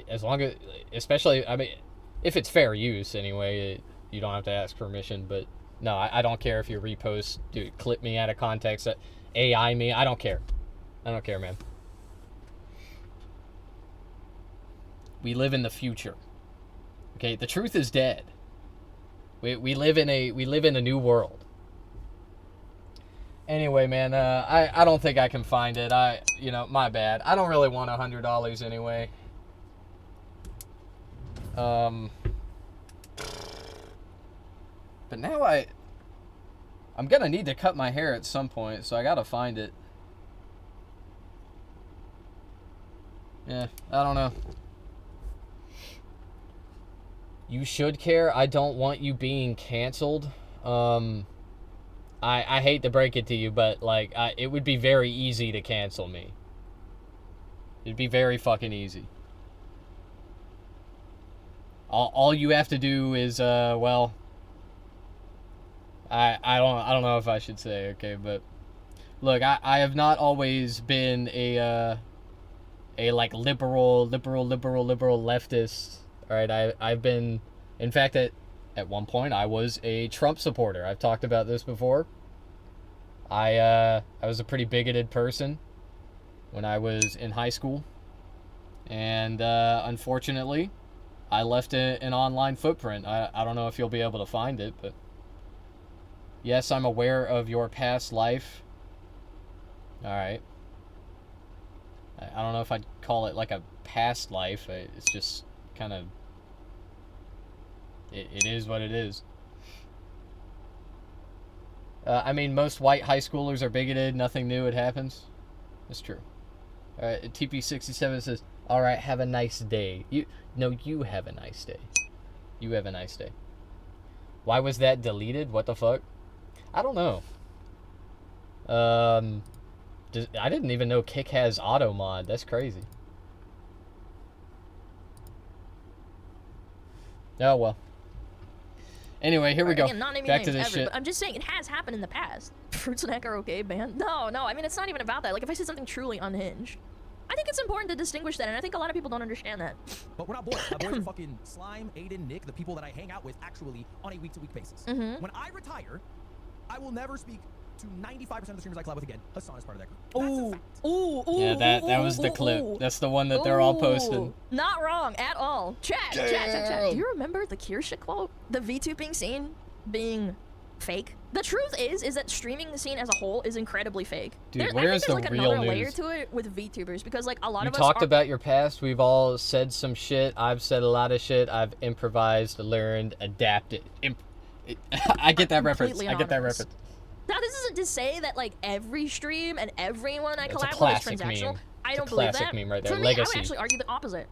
as long as, especially, I mean, if it's fair use, anyway, you don't have to ask permission. But no, I don't care if you repost, dude, clip me out of context, AI me. I don't care. I don't care, man. We live in the future. Okay, the truth is dead. We live in a new world. Anyway, man, I don't think I can find it. My bad. I don't really want $100 anyway. But now I'm gonna need to cut my hair at some point, so I gotta find it. Yeah, I don't know. You should care. I don't want you being canceled. I hate to break it to you, but, like, it would be very easy to cancel me. It'd be very fucking easy. All you have to do is, well, I don't know if I should say, okay, but look, I have not always been a like liberal leftist. All right, I've been, in fact, at one point I was a Trump supporter. I've talked about this before. I was a pretty bigoted person when I was in high school, and unfortunately, I left an online footprint. I don't know if you'll be able to find it, but yes, I'm aware of your past life. All right. I don't know if I'd call it like a past life. It's just kind of... It is what it is. I mean, most white high schoolers are bigoted. Nothing new, it happens. It's true. Alright, TP67 says, alright, have a nice day. You have a nice day. You have a nice day. Why was that deleted? What the fuck? I don't know. I didn't even know Kick has auto mod. That's crazy. Oh, well. Anyway, here we go. Again, not naming Back to names this ever, shit. but I'm just saying it has happened in the past. Fruits and Heck are okay, man. No, I mean, it's not even about that. Like, if I say something truly unhinged, I think it's important to distinguish that, and I think a lot of people don't understand that. But we're not boys. My boys are fucking Slime, Aiden, Nick, the people that I hang out with actually on a week-to-week basis. When I retire, I will never speak to 95% of the streamers I collab with again. Hassan is part of that group. Ooh, Yeah, that was the clip. That's the one that they're all posting. Not wrong at all. Chat. Do you remember the Kirsha quote? The VTubing scene being fake? The truth is that streaming the scene as a whole is incredibly fake. Dude, I think the there's like real another layer news? to it with VTubers because like a lot You of us talked are- about your past. We've all said some shit. I've said a lot of shit. I've improvised, learned, adapted. I get that reference. Completely I get that anonymous. reference. Now, this isn't to say that like every stream and everyone I It's a collab with classic is transactional. meme. I It's a don't believe classic that. meme right there. For me, I Legacy. would actually argue the opposite.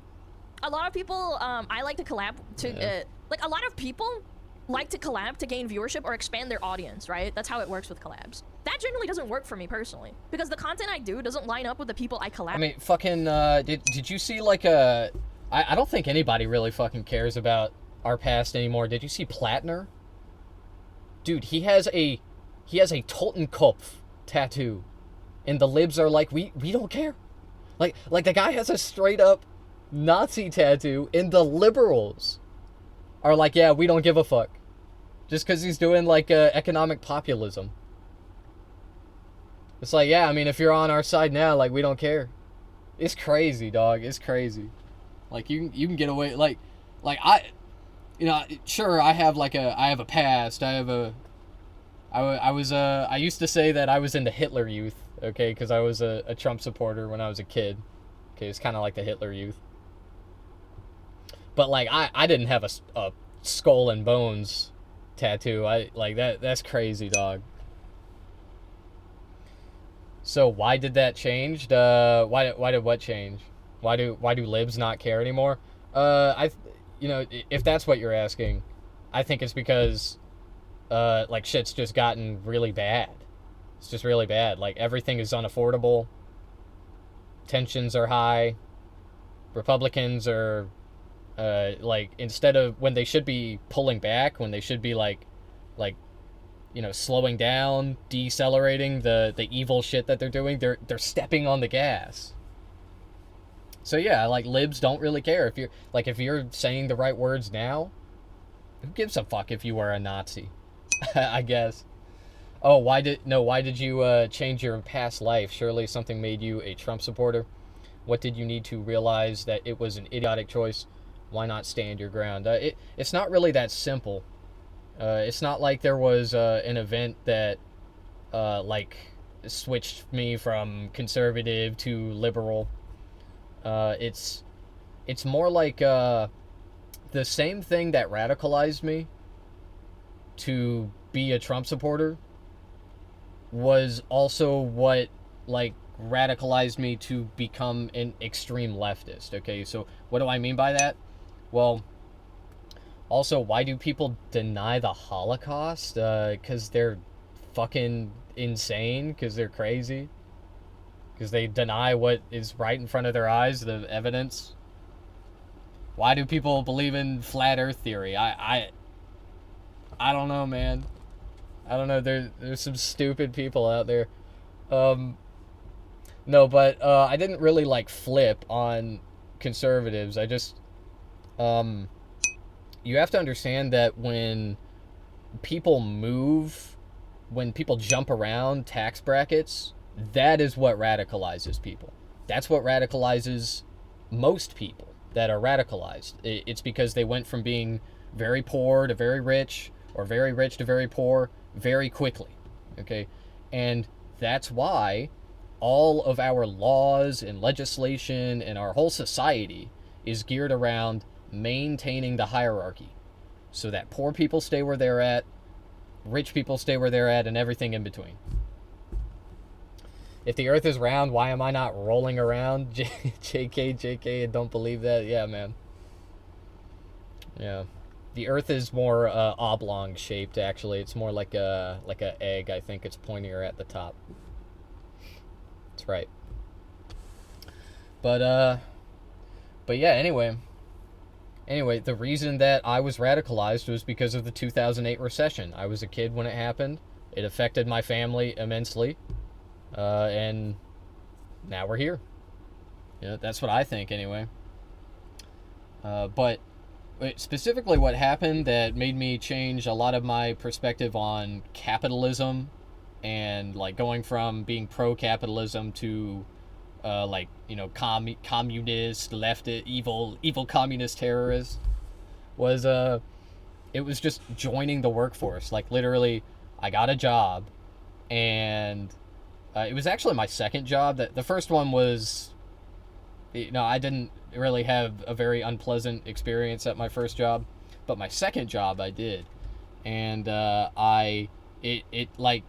A lot of people, I like to collab to, like a lot of people like to collab to gain viewership or expand their audience, right? That's how it works with collabs. That generally doesn't work for me personally because the content I do doesn't line up with the people I collab. I mean, fucking, did you see like I don't think anybody really fucking cares about our past anymore. Did you see Platner? Dude, he has a Totenkopf tattoo. And the libs are like, we don't care. Like the guy has a straight up Nazi tattoo and the liberals are like, yeah, we don't give a fuck. Just because he's doing like economic populism. It's like, yeah, I mean, if you're on our side now, like, we don't care. It's crazy, dog. It's crazy. Like, you can get away, like sure, I have a past. I used to say that I was in the Hitler Youth, okay, because I was a Trump supporter when I was a kid. Okay, it's kind of like the Hitler Youth. But, like, I didn't have a skull and bones tattoo. That's crazy, dog. So why did that change? Why did what change? Why do libs not care anymore? If that's what you're asking, I think it's because like shit's just gotten really bad. It's just really bad. Like everything is unaffordable. Tensions are high. Republicans are like, instead of when they should be pulling back, when they should be like slowing down, decelerating the evil shit that they're doing, they're stepping on the gas. So yeah, like libs don't really care if you're saying the right words now. Who gives a fuck if you were a Nazi? I guess. Oh, why did you change your past life? Surely something made you a Trump supporter. What did you need to realize that it was an idiotic choice? Why not stand your ground? It's not really that simple. It's not like there was an event that like switched me from conservative to liberal. It's more like the same thing that radicalized me to be a Trump supporter was also what like radicalized me to become an extreme leftist. Okay, so what do I mean by that? Well, also, why do people deny the Holocaust? Because they're fucking insane, because they're crazy, because they deny what is right in front of their eyes, the evidence. Why do people believe in flat earth theory? I don't know, man. I don't know. There's some stupid people out there. No, but I didn't really like flip on conservatives. I just you have to understand that when people move, when people jump around tax brackets, that is what radicalizes people. That's what radicalizes most people that are radicalized. It's because they went from being very poor to very rich, or very rich to very poor, very quickly. Okay? And that's why all of our laws and legislation and our whole society is geared around maintaining the hierarchy so that poor people stay where they're at, rich people stay where they're at, and everything in between. If the earth is round, why am I not rolling around? JK, and don't believe that? Yeah, man. Yeah. The earth is more oblong shaped, actually. It's more like a egg. I think it's pointier at the top. That's right. But yeah, anyway, the reason that I was radicalized was because of the 2008 recession. I was a kid when it happened. It affected my family immensely. And now we're here. Yeah, that's what I think anyway. But specifically what happened that made me change a lot of my perspective on capitalism and like going from being pro-capitalism to like, you know, communist, leftist, evil communist terrorist was it was just joining the workforce. Like literally I got a job, and it was actually my second job. That the first one was, you know, I didn't really have a very unpleasant experience at my first job, but my second job I did, and it like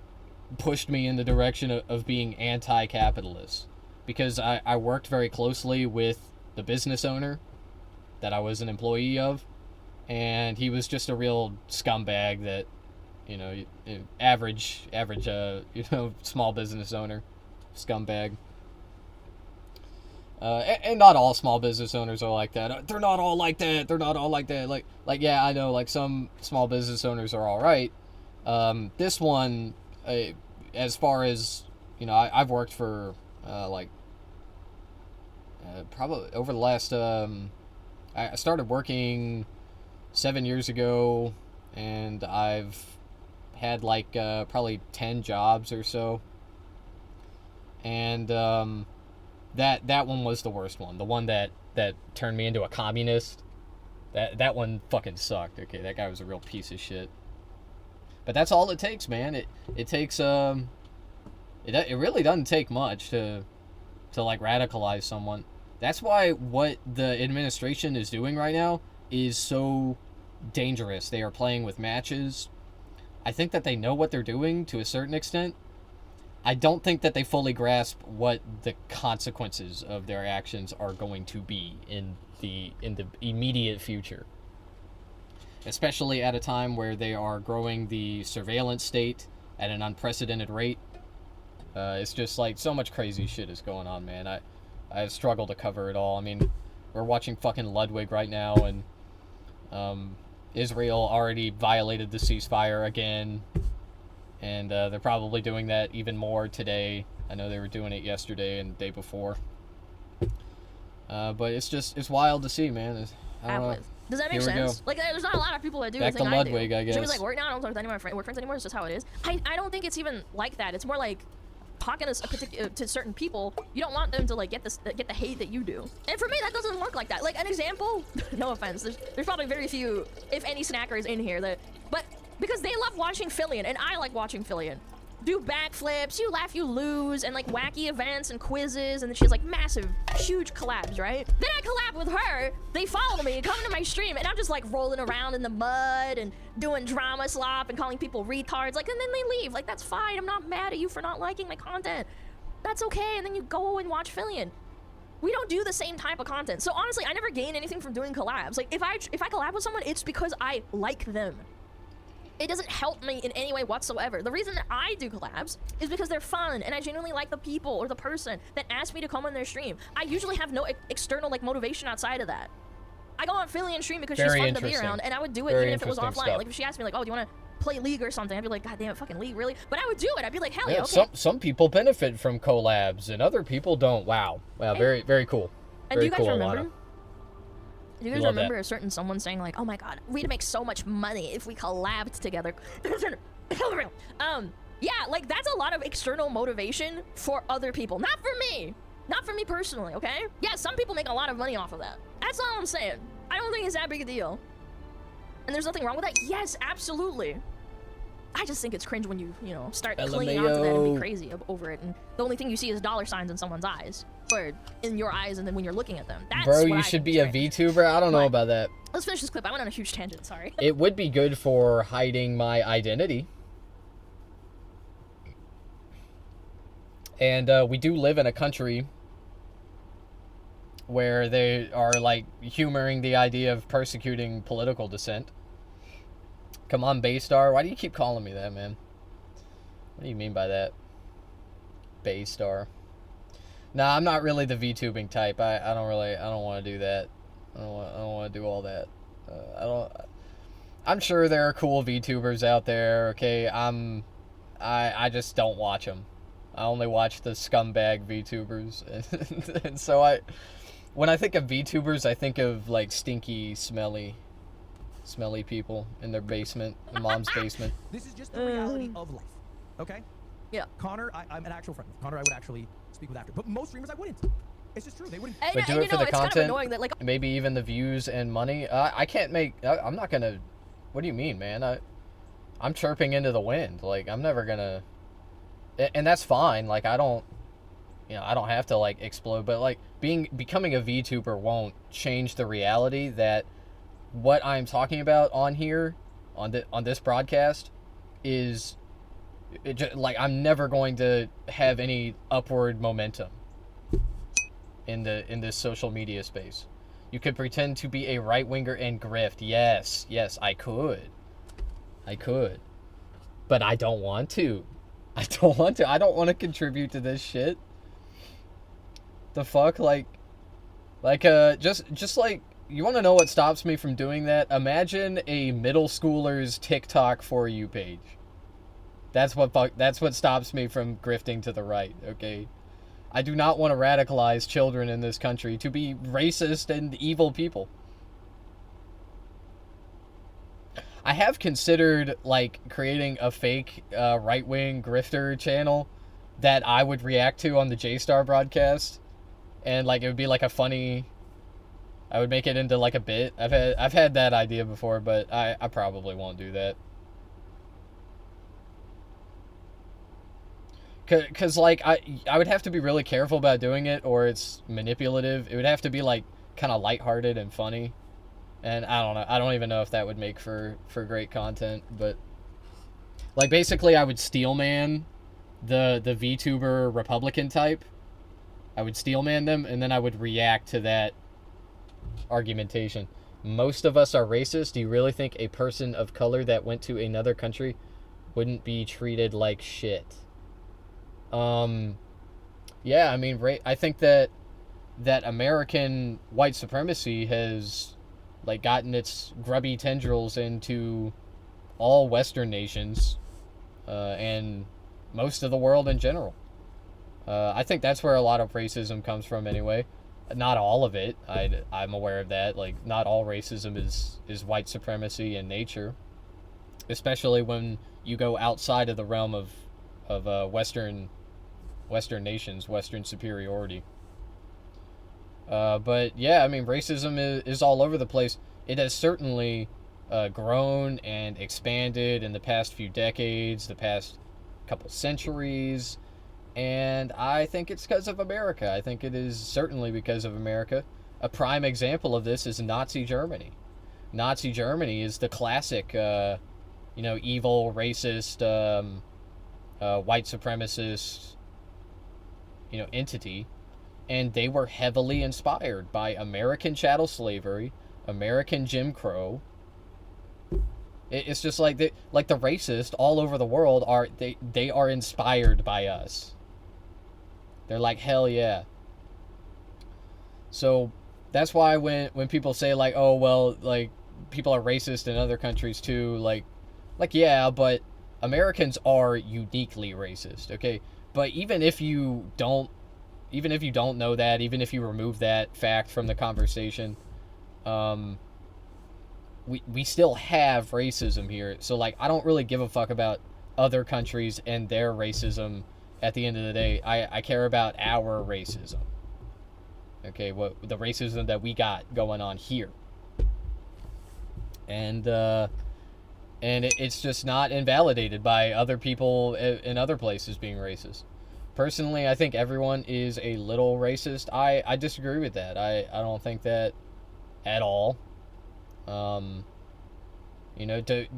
pushed me in the direction of being anti-capitalist, because I worked very closely with the business owner that I was an employee of, and he was just a real scumbag that, you know, average you know, small business owner scumbag. And not all small business owners are like that. They're not all like that. They're not all like that. Like yeah, I know, like some small business owners are all right. This one, as far as, you know, I've worked for probably over the last I started working 7 years ago, and I've had like probably 10 jobs or so, and that one was the worst one, the one that turned me into a communist. That one fucking sucked. Okay, that guy was a real piece of shit. But that's all it takes, man. It takes it really doesn't take much to like radicalize someone. That's why what the administration is doing right now is so dangerous. They are playing with matches. I think that they know what they're doing to a certain extent. I don't think that they fully grasp what the consequences of their actions are going to be in the immediate future. Especially at a time where they are growing the surveillance state at an unprecedented rate. It's just like so much crazy shit is going on, man. I struggle to cover it all. I mean, we're watching fucking Ludwig right now, and Israel already violated the ceasefire again, and they're probably doing that even more today. I know they were doing it yesterday and the day before. But it's wild to see, man. I don't know. Does that make sense? Like, there's not a lot of people that do Back the thing to Ludwig, I guess. Jimmy's like, work now, I don't talk to any of my work friends anymore, it's just how it is. I don't think it's even like that. It's more like talking to certain people, you don't want them to like get the hate that you do. And for me, that doesn't work like that. Like, an example, no offense, there's probably very few, if any, snackers in here that, but because they love watching Fillion, and I like watching Fillion. do backflips, you laugh, you lose, and like wacky events and quizzes, and then she has like massive, huge collabs, right? Then I collab with her, they follow me, come to my stream, and I'm just like rolling around in the mud and doing drama slop and calling people retards, like, and then they leave. Like, that's fine, I'm not mad at you for not liking my content. That's okay, and then you go and watch Fillion. We don't do the same type of content. So honestly, I never gain anything from doing collabs. Like, if I collab with someone, it's because I like them. It doesn't help me in any way whatsoever. The reason that I do collabs is because they're fun, and I genuinely like the people or the person that asked me to come on their stream. I usually have no external like motivation outside of that. I go on Philly and stream because she's fun to be around, and I would do it even if it was offline. Stuff. Like if she asked me like, oh, do you want to play League or something? I'd be like, God damn it, fucking League, really? But I would do it. I'd be like, hell yeah, okay. Some people benefit from collabs, and other people don't. Wow, very very cool. And very do you guys cool, remember? Alana. Do you guys remember a certain someone saying like, oh my god, we'd make so much money if we collabed together? Yeah, like that's a lot of external motivation for other people, not for me. Not for me personally, okay? Yeah, some people make a lot of money off of that. That's all I'm saying. I don't think it's that big a deal. And there's nothing wrong with that. Yes, absolutely. I just think it's cringe when you know, start clinging onto that and be crazy over it, and the only thing you see is dollar signs in someone's eyes, or in your eyes, and then when you're looking at them. That's Bro, you should be a VTuber? I don't know about that. Let's finish this clip. I went on a huge tangent, sorry. It would be good for hiding my identity. And we do live in a country where they are, like, humoring the idea of persecuting political dissent. Come on, Baystar. Why do you keep calling me that, man? What do you mean by that? Baystar. Nah, I'm not really the VTubing type. I don't want to do that. I don't want to do all that. I'm sure there are cool VTubers out there, okay? I just don't watch them. I only watch the scumbag VTubers. And so when I think of VTubers, I think of, like, stinky, smelly people in their basement, in mom's basement. This is just the reality of life, okay? Yeah. Connor, I'm an actual friend. Connor, I would actually speak with after, but most streamers I wouldn't. It's just true, they wouldn't. But do it for the content, kind of annoying that, like, maybe even the views and money. I can't make. I'm not gonna. What do you mean, man? I'm chirping into the wind. Like, I'm never gonna. And that's fine. Like, I don't have to, like, explode. But, like, becoming a VTuber won't change the reality that what I'm talking about on here, on this broadcast, is like, I'm never going to have any upward momentum in this social media space. You could pretend to be a right winger and grift. Yes, I could, but I don't want to. I don't want to contribute to this shit. The fuck, like, just like. You want to know what stops me from doing that? Imagine a middle schooler's TikTok For You page. That's what stops me from grifting to the right, okay? I do not want to radicalize children in this country to be racist and evil people. I have considered, like, creating a fake right-wing grifter channel that I would react to on the J-Star broadcast. And, like, it would be like a funny... I would make it into, like, a bit. I've had that idea before, but I probably won't do that. Cause like, I would have to be really careful about doing it, or it's manipulative. It would have to be, like, kind of lighthearted and funny. And I don't know. I don't even know if that would make for great content, but... Like, basically, I would steelman the VTuber Republican type. I would steelman them, and then I would react to that argumentation. Most of us are racist. Do you really think a person of color that went to another country wouldn't be treated like shit? Yeah, I mean, I think that American white supremacy has, like, gotten its grubby tendrils into all Western nations, and most of the world in general. I think that's where a lot of racism comes from anyway. Not all of it. I'm aware of that. Like, not all racism is white supremacy in nature, especially when you go outside of the realm of Western nations, Western superiority. But yeah, I mean, racism is all over the place. It has certainly grown and expanded in the past few decades, the past couple centuries, and I think it's because of America. I think it is certainly because of America. A prime example of this is Nazi Germany. Nazi Germany is the classic, evil, racist, white supremacist, entity, and they were heavily inspired by American chattel slavery, American Jim Crow. It's just like the racists all over the world they are inspired by us. They're like, hell yeah. So that's why when people say like, oh well, like people are racist in other countries too, like yeah, but Americans are uniquely racist, okay? But even if you don't know that, even if you remove that fact from the conversation, we still have racism here. So like I don't really give a fuck about other countries and their racism. At the end of the day, I care about our racism. Okay, what the racism that we got going on here. And it's just not invalidated by other people in other places being racist. Personally, I think everyone is a little racist. I disagree with that. I don't think that at all.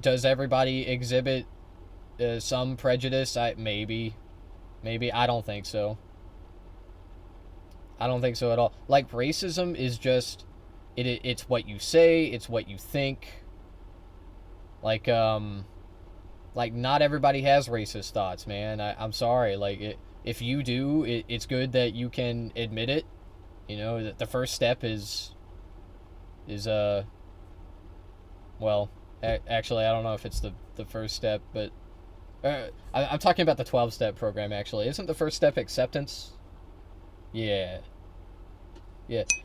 Does everybody exhibit some prejudice? Maybe. I don't think so. I don't think so at all. Like, racism is just it's what you say, it's what you think. Like not everybody has racist thoughts, man. I'm sorry. Like, if you do, it's good that you can admit it. That the first step is actually, I don't know if it's the first step, but I'm talking about the 12-step program, actually. Isn't the first step acceptance? Yeah.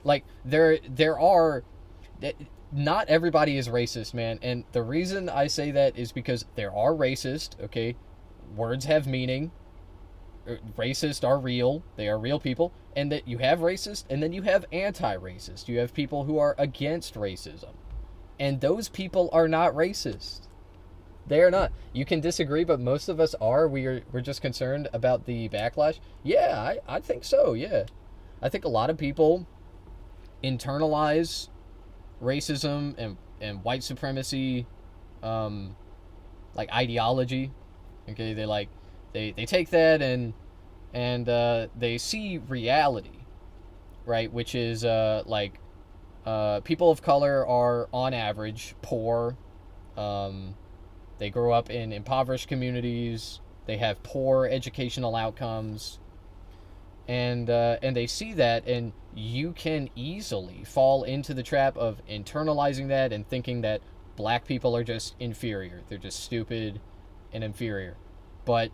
Like, there are... Not everybody is racist, man. And the reason I say that is because there are racist, okay? Words have meaning. Racist are real. They are real people. And that you have racist, and then you have anti-racist. You have people who are against racism. And those people are not racist. They are not. You can disagree, but most of us are. We're just concerned about the backlash. Yeah, I think so, yeah. I think a lot of people internalize racism and white supremacy ideology. Okay, they take that and they see reality, right? Which is people of color are on average poor. They grow up in impoverished communities. They have poor educational outcomes. And they see that, and you can easily fall into the trap of internalizing that and thinking that black people are just inferior. They're just stupid and inferior. But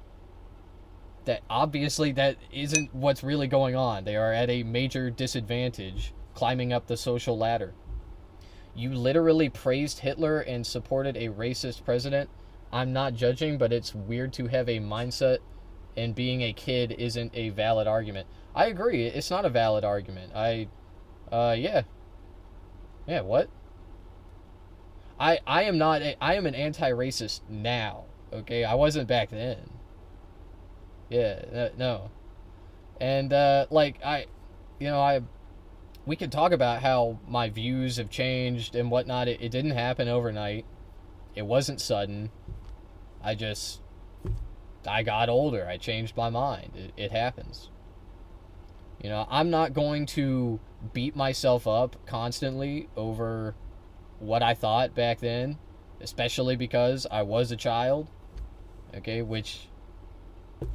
that obviously that isn't what's really going on. They are at a major disadvantage climbing up the social ladder. You literally praised Hitler and supported a racist president. I'm not judging, but it's weird to have a mindset, and being a kid isn't a valid argument. I agree. It's not a valid argument. Yeah, what? I am an anti-racist now, okay? I wasn't back then. Yeah, no. And, we could talk about how my views have changed and whatnot. It didn't happen overnight. It wasn't sudden. I got older. I changed my mind. It happens. I'm not going to beat myself up constantly over what I thought back then, especially because I was a child, okay, which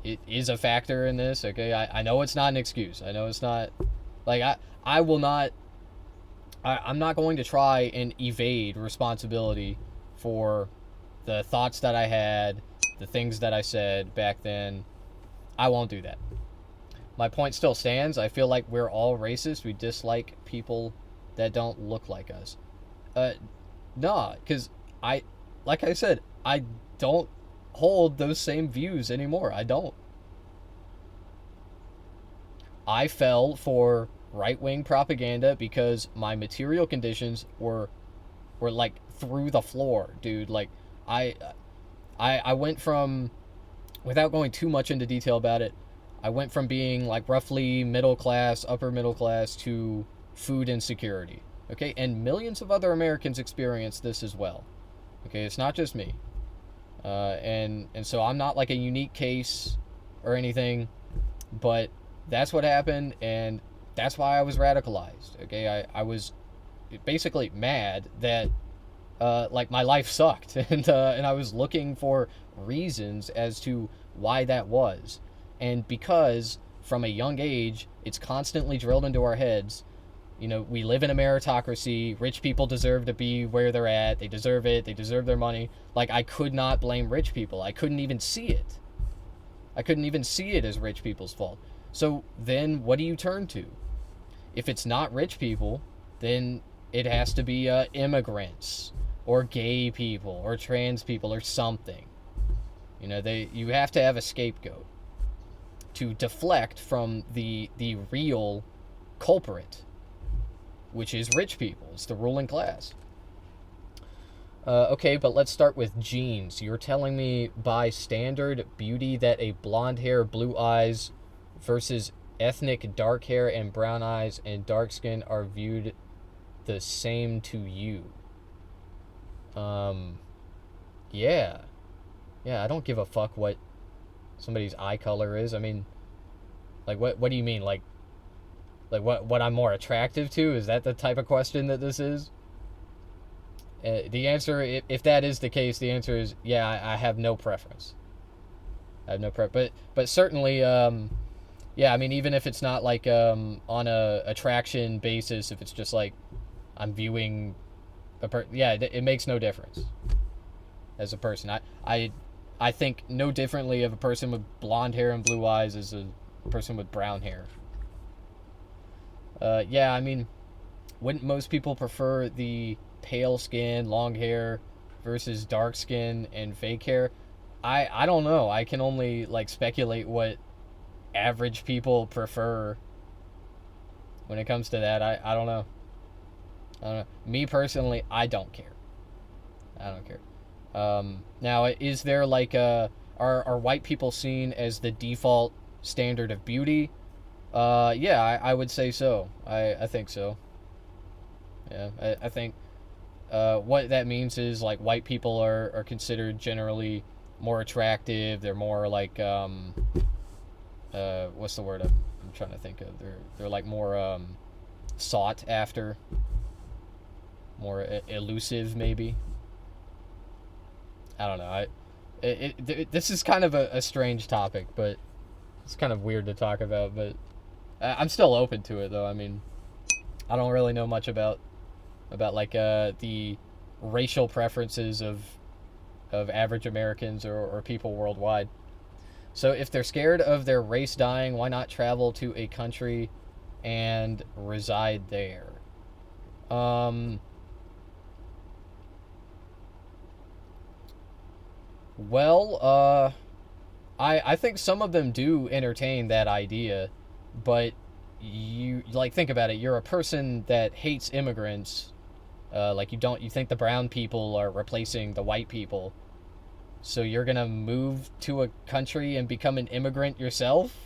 it is a factor in this, okay? I know it's not an excuse. I know it's not... Like, I will not... I'm not going to try and evade responsibility for the thoughts that I had, the things that I said back then. I won't do that. My point still stands. I feel like we're all racist. We dislike people that don't look like us. Nah, because like I said, I don't hold those same views anymore. I don't. I fell for right-wing propaganda because my material conditions were like through the floor, dude. Like I went from without going too much into detail about it, I went from being like roughly middle class, upper middle class, to food insecurity. Okay, and millions of other Americans experience this as well. Okay, it's not just me. And so I'm not like a unique case or anything, but that's what happened, and that's why I was radicalized. Okay, I was basically mad that like my life sucked, and I was looking for reasons as to why that was, and because from a young age it's constantly drilled into our heads. You know, we live in a meritocracy. Rich people deserve to be where they're at. They deserve it. They deserve their money. Like, I could not blame rich people. I couldn't even see it. I couldn't even see it as rich people's fault. So then what do you turn to? If it's not rich people, then it has to be immigrants or gay people or trans people or something. You know, you have to have a scapegoat to deflect from the real culprit, which is rich people. It's the ruling class. Okay, but let's start with genes. You're telling me by standard beauty that a blonde hair, blue eyes versus ethnic dark hair and brown eyes and dark skin are viewed the same to you? Yeah. Yeah, I don't give a fuck what somebody's eye color is. I mean, like, what do you mean? Like what I'm more attractive to? Is that the type of question that this is? The answer, if that is the case, the answer is, yeah, I have no preference. I have no but certainly, yeah, I mean, even if it's not like on a attraction basis, if it's just like I'm viewing yeah, it makes no difference as a person. I think no differently of a person with blonde hair and blue eyes as a person with brown hair. Yeah, I mean, wouldn't most people prefer the pale skin, long hair versus dark skin and fake hair? I don't know. I can only like speculate what average people prefer when it comes to that. I don't know. I don't know. Me personally, I don't care. I don't care. Now, is there like are white people seen as the default standard of beauty? Yeah, I would say so. I think so. Yeah, I think what that means is like white people are considered generally more attractive. They're more like what's the word I'm trying to think of? They're like more sought after, more elusive maybe. I don't know. This is kind of a strange topic, but it's kind of weird to talk about, but I'm still open to it, though. I mean, I don't really know much about like the racial preferences of average Americans or people worldwide. So if they're scared of their race dying, why not travel to a country and reside there? Well, I think some of them do entertain that idea, but you like think about it. You're a person that hates immigrants. Like you think the brown people are replacing the white people. So you're gonna move to a country and become an immigrant yourself?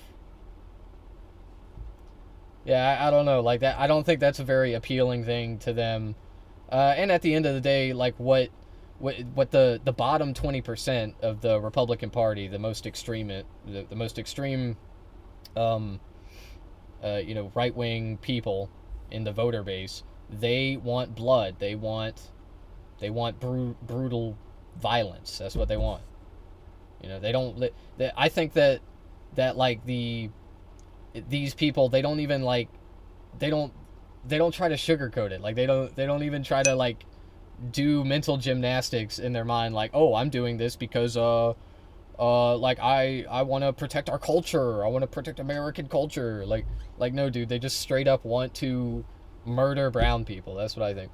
Yeah, I don't know. Like that, I don't think that's a very appealing thing to them. And at the end of the day, like what the bottom 20% of the Republican Party, the most extreme, right wing people in the voter base, they want blood. They want brutal violence. That's what they want. You know, they don't. I think that like these people, they don't even like, they don't try to sugarcoat it. Like they don't even try to like do mental gymnastics in their mind. Like, oh, I'm doing this because like I want to protect our culture. I want to protect American culture. Like no, dude, they just straight up want to murder brown people. That's what I think.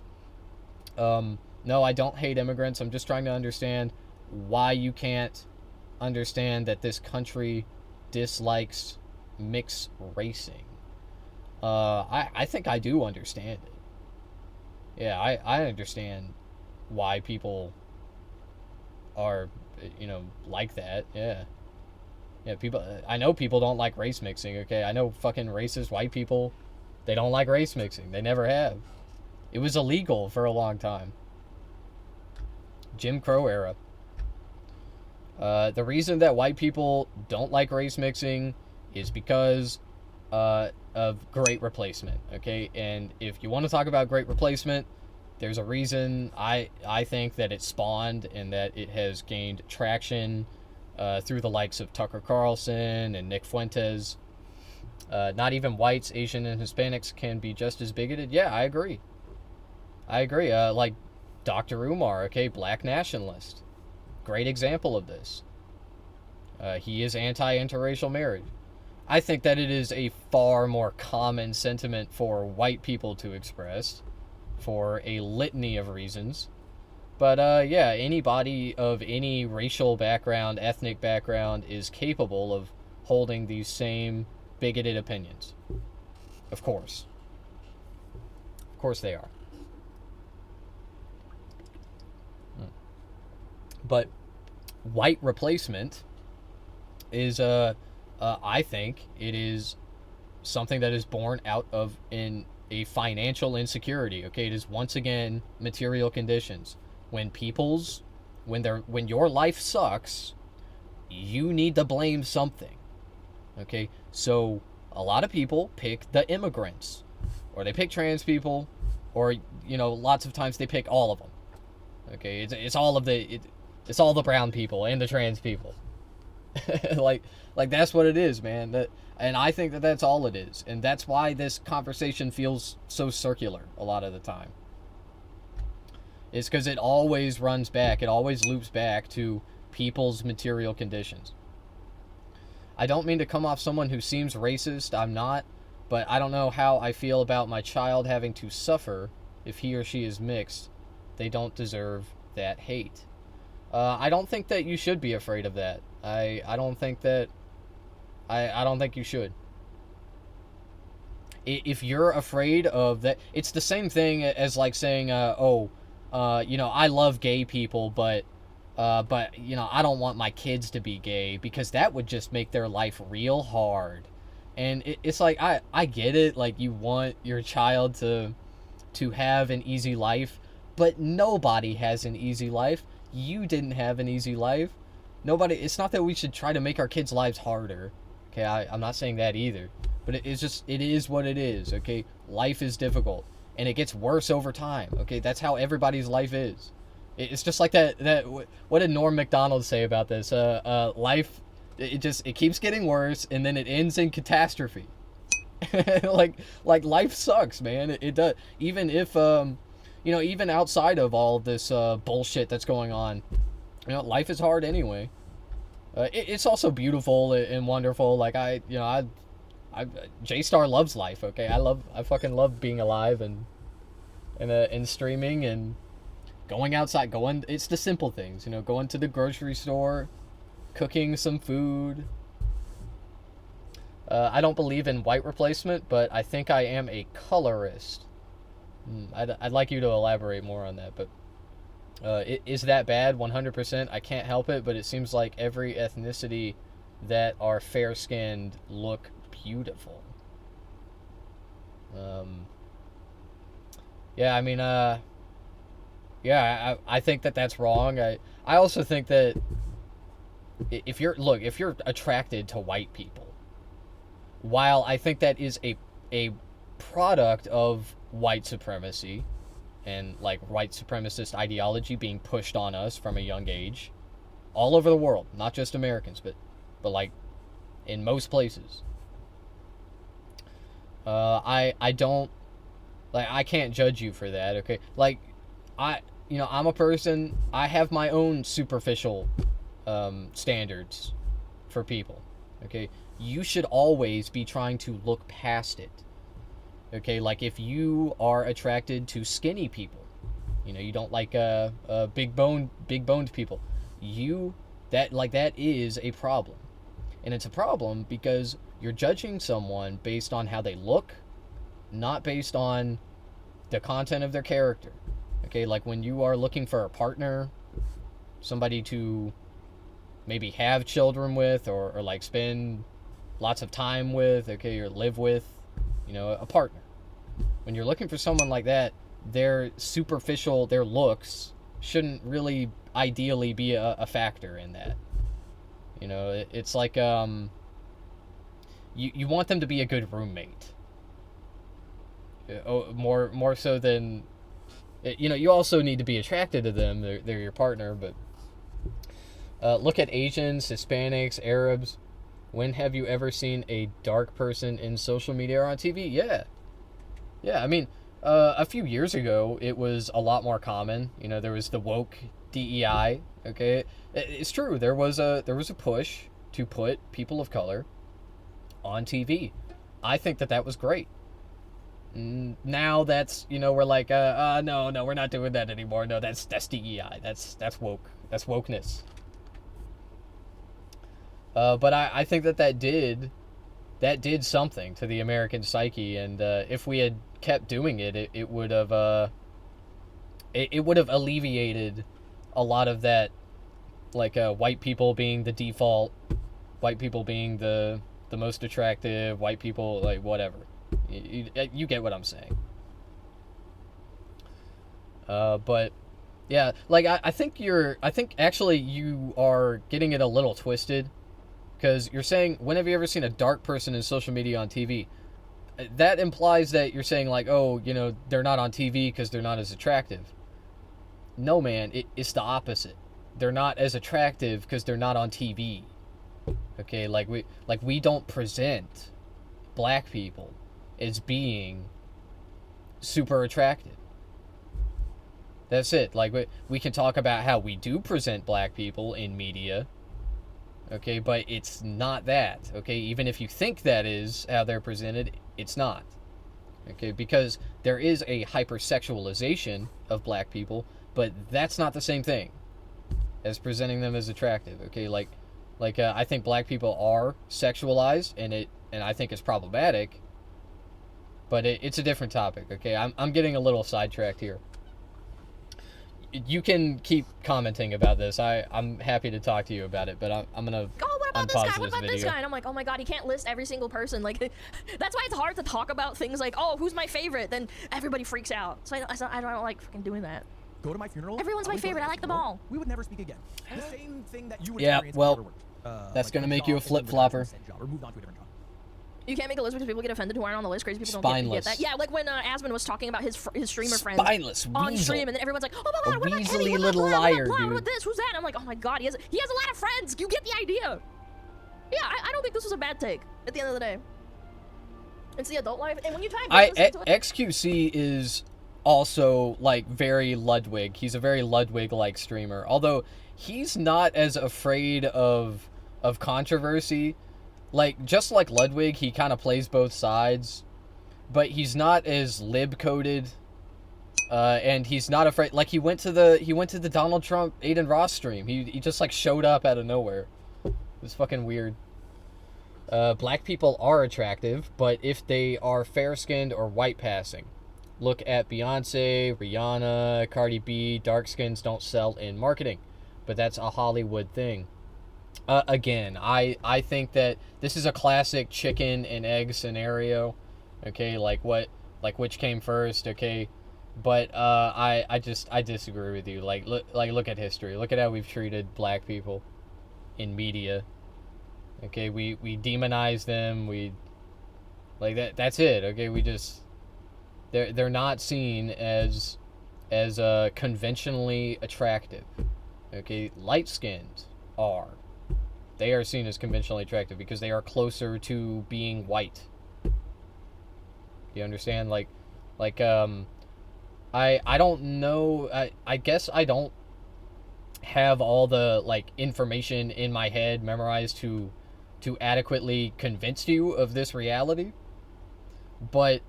No, I don't hate immigrants. I'm just trying to understand why you can't understand that this country dislikes mixed racing. I think I do understand it. Yeah, I understand why people are, like that. Yeah. Yeah, people. I know people don't like race mixing. Okay, I know fucking racist white people. They don't like race mixing. They never have. It was illegal for a long time. Jim Crow era. The reason that white people don't like race mixing is because of Great Replacement. Okay, and if you want to talk about Great Replacement, there's a reason I think that it spawned and that it has gained traction through the likes of Tucker Carlson and Nick Fuentes. Not even whites, Asian, and Hispanics can be just as bigoted. Yeah, I agree. Like Dr. Umar, okay, black nationalist. Great example of this. He is anti-interracial marriage. I think that it is a far more common sentiment for white people to express for a litany of reasons. But yeah, anybody of any racial background, ethnic background is capable of holding these same bigoted opinions. Of course. Of course they are. But white replacement is, I think it is something that is born out of a financial insecurity. Okay, it is once again material conditions. When your life sucks, you need to blame something. Okay, so a lot of people pick the immigrants, or they pick trans people, or lots of times they pick all of them. Okay, it's all the brown people and the trans people. like that's what it is, man. And I think that that's all it is, and that's why this conversation feels so circular a lot of the time. It's because it always runs back, it always loops back to people's material conditions. I don't mean to come off someone who seems racist, I'm not, but I don't know how I feel about my child having to suffer if he or she is mixed. They don't deserve that hate. I don't think that you should be afraid of that. I don't think that... I don't think you should. If you're afraid of that... It's the same thing as like saying, I love gay people, but I don't want my kids to be gay, because that would just make their life real hard. And it's like, I get it, like, you want your child to have an easy life, but nobody has an easy life. You didn't have an easy life. It's not that we should try to make our kids' lives harder. Okay, I'm not saying that either. But it is what it is, okay? Life is difficult, and it gets worse over time, okay? That's how everybody's life is. It's just like that what did Norm Macdonald say about this? Life, it keeps getting worse, and then it ends in catastrophe. like life sucks, man. It does. Even if even outside of all this bullshit that's going on, life is hard anyway. It's also beautiful and wonderful. Like J-Star loves life. Okay, I fucking love being alive and streaming and going outside. It's the simple things, going to the grocery store, cooking some food. I don't believe in white replacement, but I think I am a colorist. I'd like you to elaborate more on that, but is that bad? 100%. I can't help it, but it seems like every ethnicity that are fair-skinned look beautiful. Yeah, I mean, yeah, I think that that's wrong. I also think that if you're attracted to white people, while I think that is a product of white supremacy and like white supremacist ideology being pushed on us from a young age, all over the world, not just Americans, but like in most places. I don't, like, I can't judge you for that, okay? Like, I'm a person, I have my own superficial standards for people, okay? You should always be trying to look past it, okay? Like, if you are attracted to skinny people, you don't like big-boned people, that is a problem. And it's a problem because you're judging someone based on how they look, not based on the content of their character. Okay, like when you are looking for a partner, somebody to maybe have children with, or like spend lots of time with, okay, or live with, you know, a partner. When you're looking for someone like that, their looks shouldn't really ideally be a factor in that. You know, it's like you want them to be a good roommate. More so than, you know, you also need to be attracted to them. They're your partner, but look at Asians, Hispanics, Arabs. When have you ever seen a dark person in social media or on TV? Yeah. I mean, a few years ago, it was a lot more common. You know, there was the woke DEI. Okay, it's true. There was a push to put people of color on TV. I think that was great. Now that's, you know, we're like, no, we're not doing that anymore. No, that's DEI. That's woke. That's wokeness. But I think that did something to the American psyche, and if we had kept doing it, it would have alleviated a lot of that, like white people being the default, white people being the most attractive, white people, like, whatever. You get what I'm saying. But yeah, like I think actually you are getting it a little twisted, because you're saying, when have you ever seen a dark person in social media on TV? That implies that you're saying, like, oh, you know, they're not on TV because they're not as attractive. No, man, it's the opposite. They're not as attractive because they're not on TV. Okay, like we don't present black people as being super attractive. That's it. Like, we can talk about how we do present black people in media, okay, but it's not that, okay? Even if you think that is how they're presented, it's not, okay? Because there is a hypersexualization of black people, but that's not the same thing as presenting them as attractive, okay? Like I think black people are sexualized, and I think it's problematic, but it's a different topic, okay? I'm getting a little sidetracked here. You can keep commenting about this. I'm happy to talk to you about it, but I'm gonna. Oh, what about this guy? What about this guy? And I'm like, oh my god, he can't list every single person. Like, that's why it's hard to talk about things like, oh, who's my favorite? Then everybody freaks out. So I don't like fucking doing that. Go to my funeral. Everyone's my favorite. I like them all. We would never speak again. The same thing that you would yeah, experience. well, that's gonna make you a flip flopper. Or moved on to a different job. You can't make a list because people get offended who aren't on the list. Crazy people Spineless. don't get that. Yeah, like when Asmund was talking about his streamer friends Spineless on weasel. stream, and then everyone's like, "Oh my god, what about weaselly Eddie? What little about liar, blah, dude. what about this? Who's that?" And I'm like, "Oh my god, he has a lot of friends. You get the idea." Yeah, I don't think this was a bad take. At the end of the day, it's the adult life, and when you try and XQC is also like very Ludwig. He's a very Ludwig-like streamer, although he's not as afraid of controversy. Like, just like Ludwig, he kind of plays both sides, but he's not as lib-coded, and he's not afraid. Like, he went to the Donald Trump Aiden Ross stream. He just like showed up out of nowhere. It was fucking weird. Black people are attractive, but if they are fair-skinned or white passing, look at Beyonce, Rihanna, Cardi B. Dark skins don't sell in marketing, but that's a Hollywood thing. Again, I think that this is a classic chicken and egg scenario, okay, like which came first, okay, but I disagree with you. Look at history. Look at how we've treated black people in media. Okay, we demonize them. We that's it. Okay, we just they're not seen as conventionally attractive. Okay, light skins are. They are seen as conventionally attractive because they are closer to being white. Do you understand? I don't know. I guess I don't have all the information in my head memorized to adequately convince you of this reality. But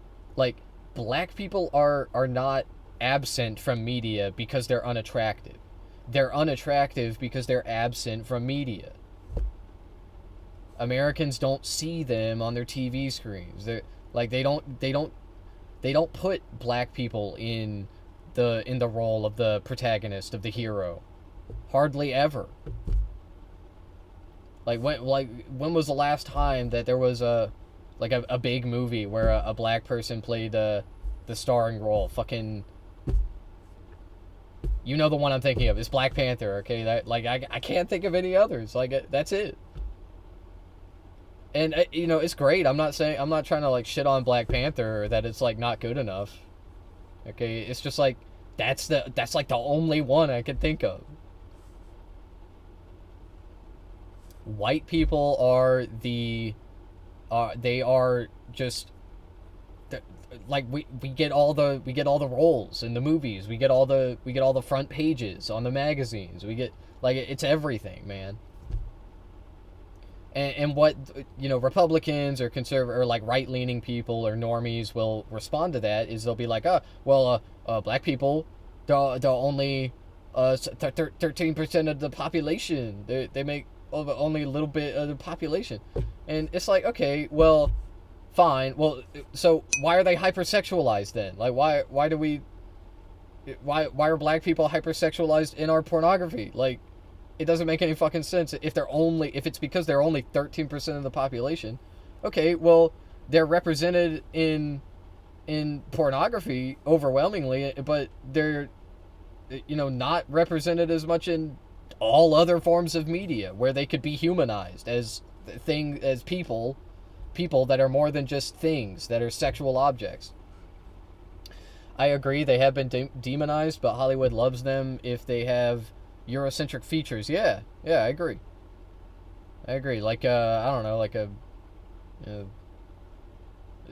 black people are not absent from media because they're unattractive. They're unattractive because they're absent from media. Americans don't see them on their TV screens. They don't put black people in the role of the protagonist, of the hero. Hardly ever. Like when was the last time that there was a big movie where a black person played the starring role? Fucking, you know the one I'm thinking of. It's Black Panther. Okay, that I can't think of any others. Like that's it. And you know, it's great. I'm not trying to like shit on Black Panther or that it's like not good enough. Okay, it's just like that's like the only one I can think of. White people are they are just like we get all the roles in the movies. We get all the front pages on the magazines. We get like it's everything, man. And what, you know, Republicans or conservative or like right-leaning people or normies will respond to that is they'll be like, black people, they're only 13% of the population. They make only a little bit of the population. And it's like, okay, well, fine. Well, so why are they hypersexualized then? Like, why are black people hypersexualized in our pornography? Like, it doesn't make any fucking sense if it's because they're only 13% of the population. Okay, well, they're represented in pornography overwhelmingly, but they're, you know, not represented as much in all other forms of media where they could be humanized as people that are more than just things that are sexual objects. I agree they have been demonized, but Hollywood loves them if they have Eurocentric features. Yeah, I agree. Like I don't know, like a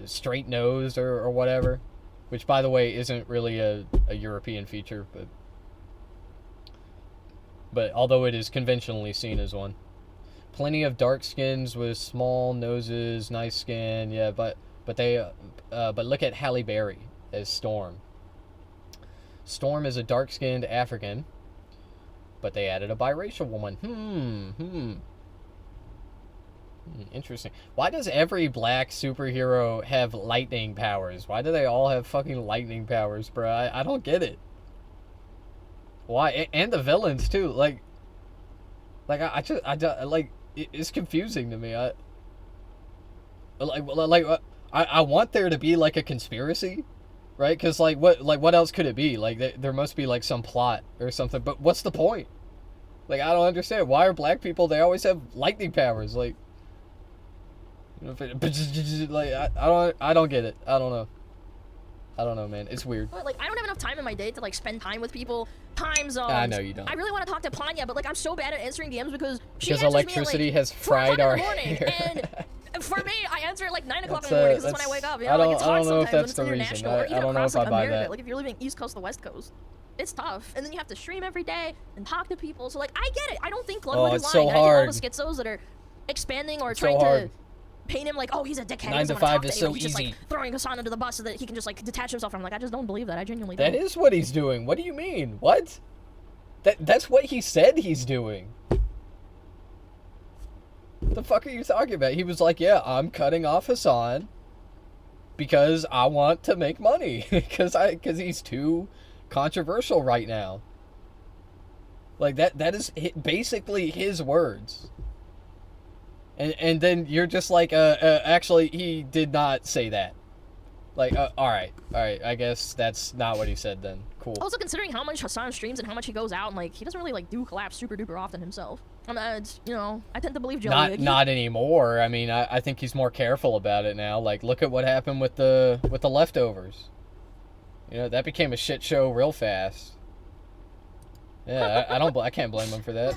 straight nose or whatever, which by the way isn't really a European feature, but although it is conventionally seen as one. Plenty of dark skins with small noses, nice skin. Yeah, but look at Halle Berry as Storm. Storm is a dark-skinned African, but they added a biracial woman. Interesting. Why does every black superhero have lightning powers? Why do they all have fucking lightning powers, bro? I don't get it. Why? And the villains too. Like it's confusing to me. I want there to be like a conspiracy, right? Because what else could it be? Like there must be like some plot or something. But what's the point? Like I don't understand. Why are black people? They always have lightning powers. Like, you know, like I don't get it. I don't know, man. It's weird. Like, I don't have enough time in my day to, like, spend time with people, time zones. I know you don't. I really want to talk to Panya, but, like, I'm so bad at answering DMs because she answers electricity me at, like, has fried our hair. And for me, I answer at, like, 9 o'clock in the morning because that's when I wake up. You know, like, it's hard sometimes when it's international or even across, like, America. Like, if you're living East Coast to West Coast, it's tough. And then you have to stream every day and talk to people. So, like, I get it. I don't think Ludwig is lying. So I think all the schizos that are expanding or trying to paint him like, oh, he's a dickhead. 9 to 5 is so he's easy. Just, like, throwing Hassan under the bus so that he can just, like, detach himself from him. Like, I just don't believe that. I genuinely don't. That is what he's doing. What do you mean? What? That's what he said he's doing. What the fuck are you talking about? He was like, yeah, I'm cutting off Hassan because I want to make money. Because he's too controversial right now. Like, that is basically his words. And then you're just like, actually, he did not say that. Like, all right, I guess that's not what he said then. Cool. Also, considering how much Hassan streams and how much he goes out, and, like, he doesn't really, like, do collabs super duper often himself. It's, you know, I tend to believe Joey. Not anymore. I mean, I think he's more careful about it now. Like, look at what happened with the leftovers. You know, that became a shit show real fast. Yeah, I can't blame him for that.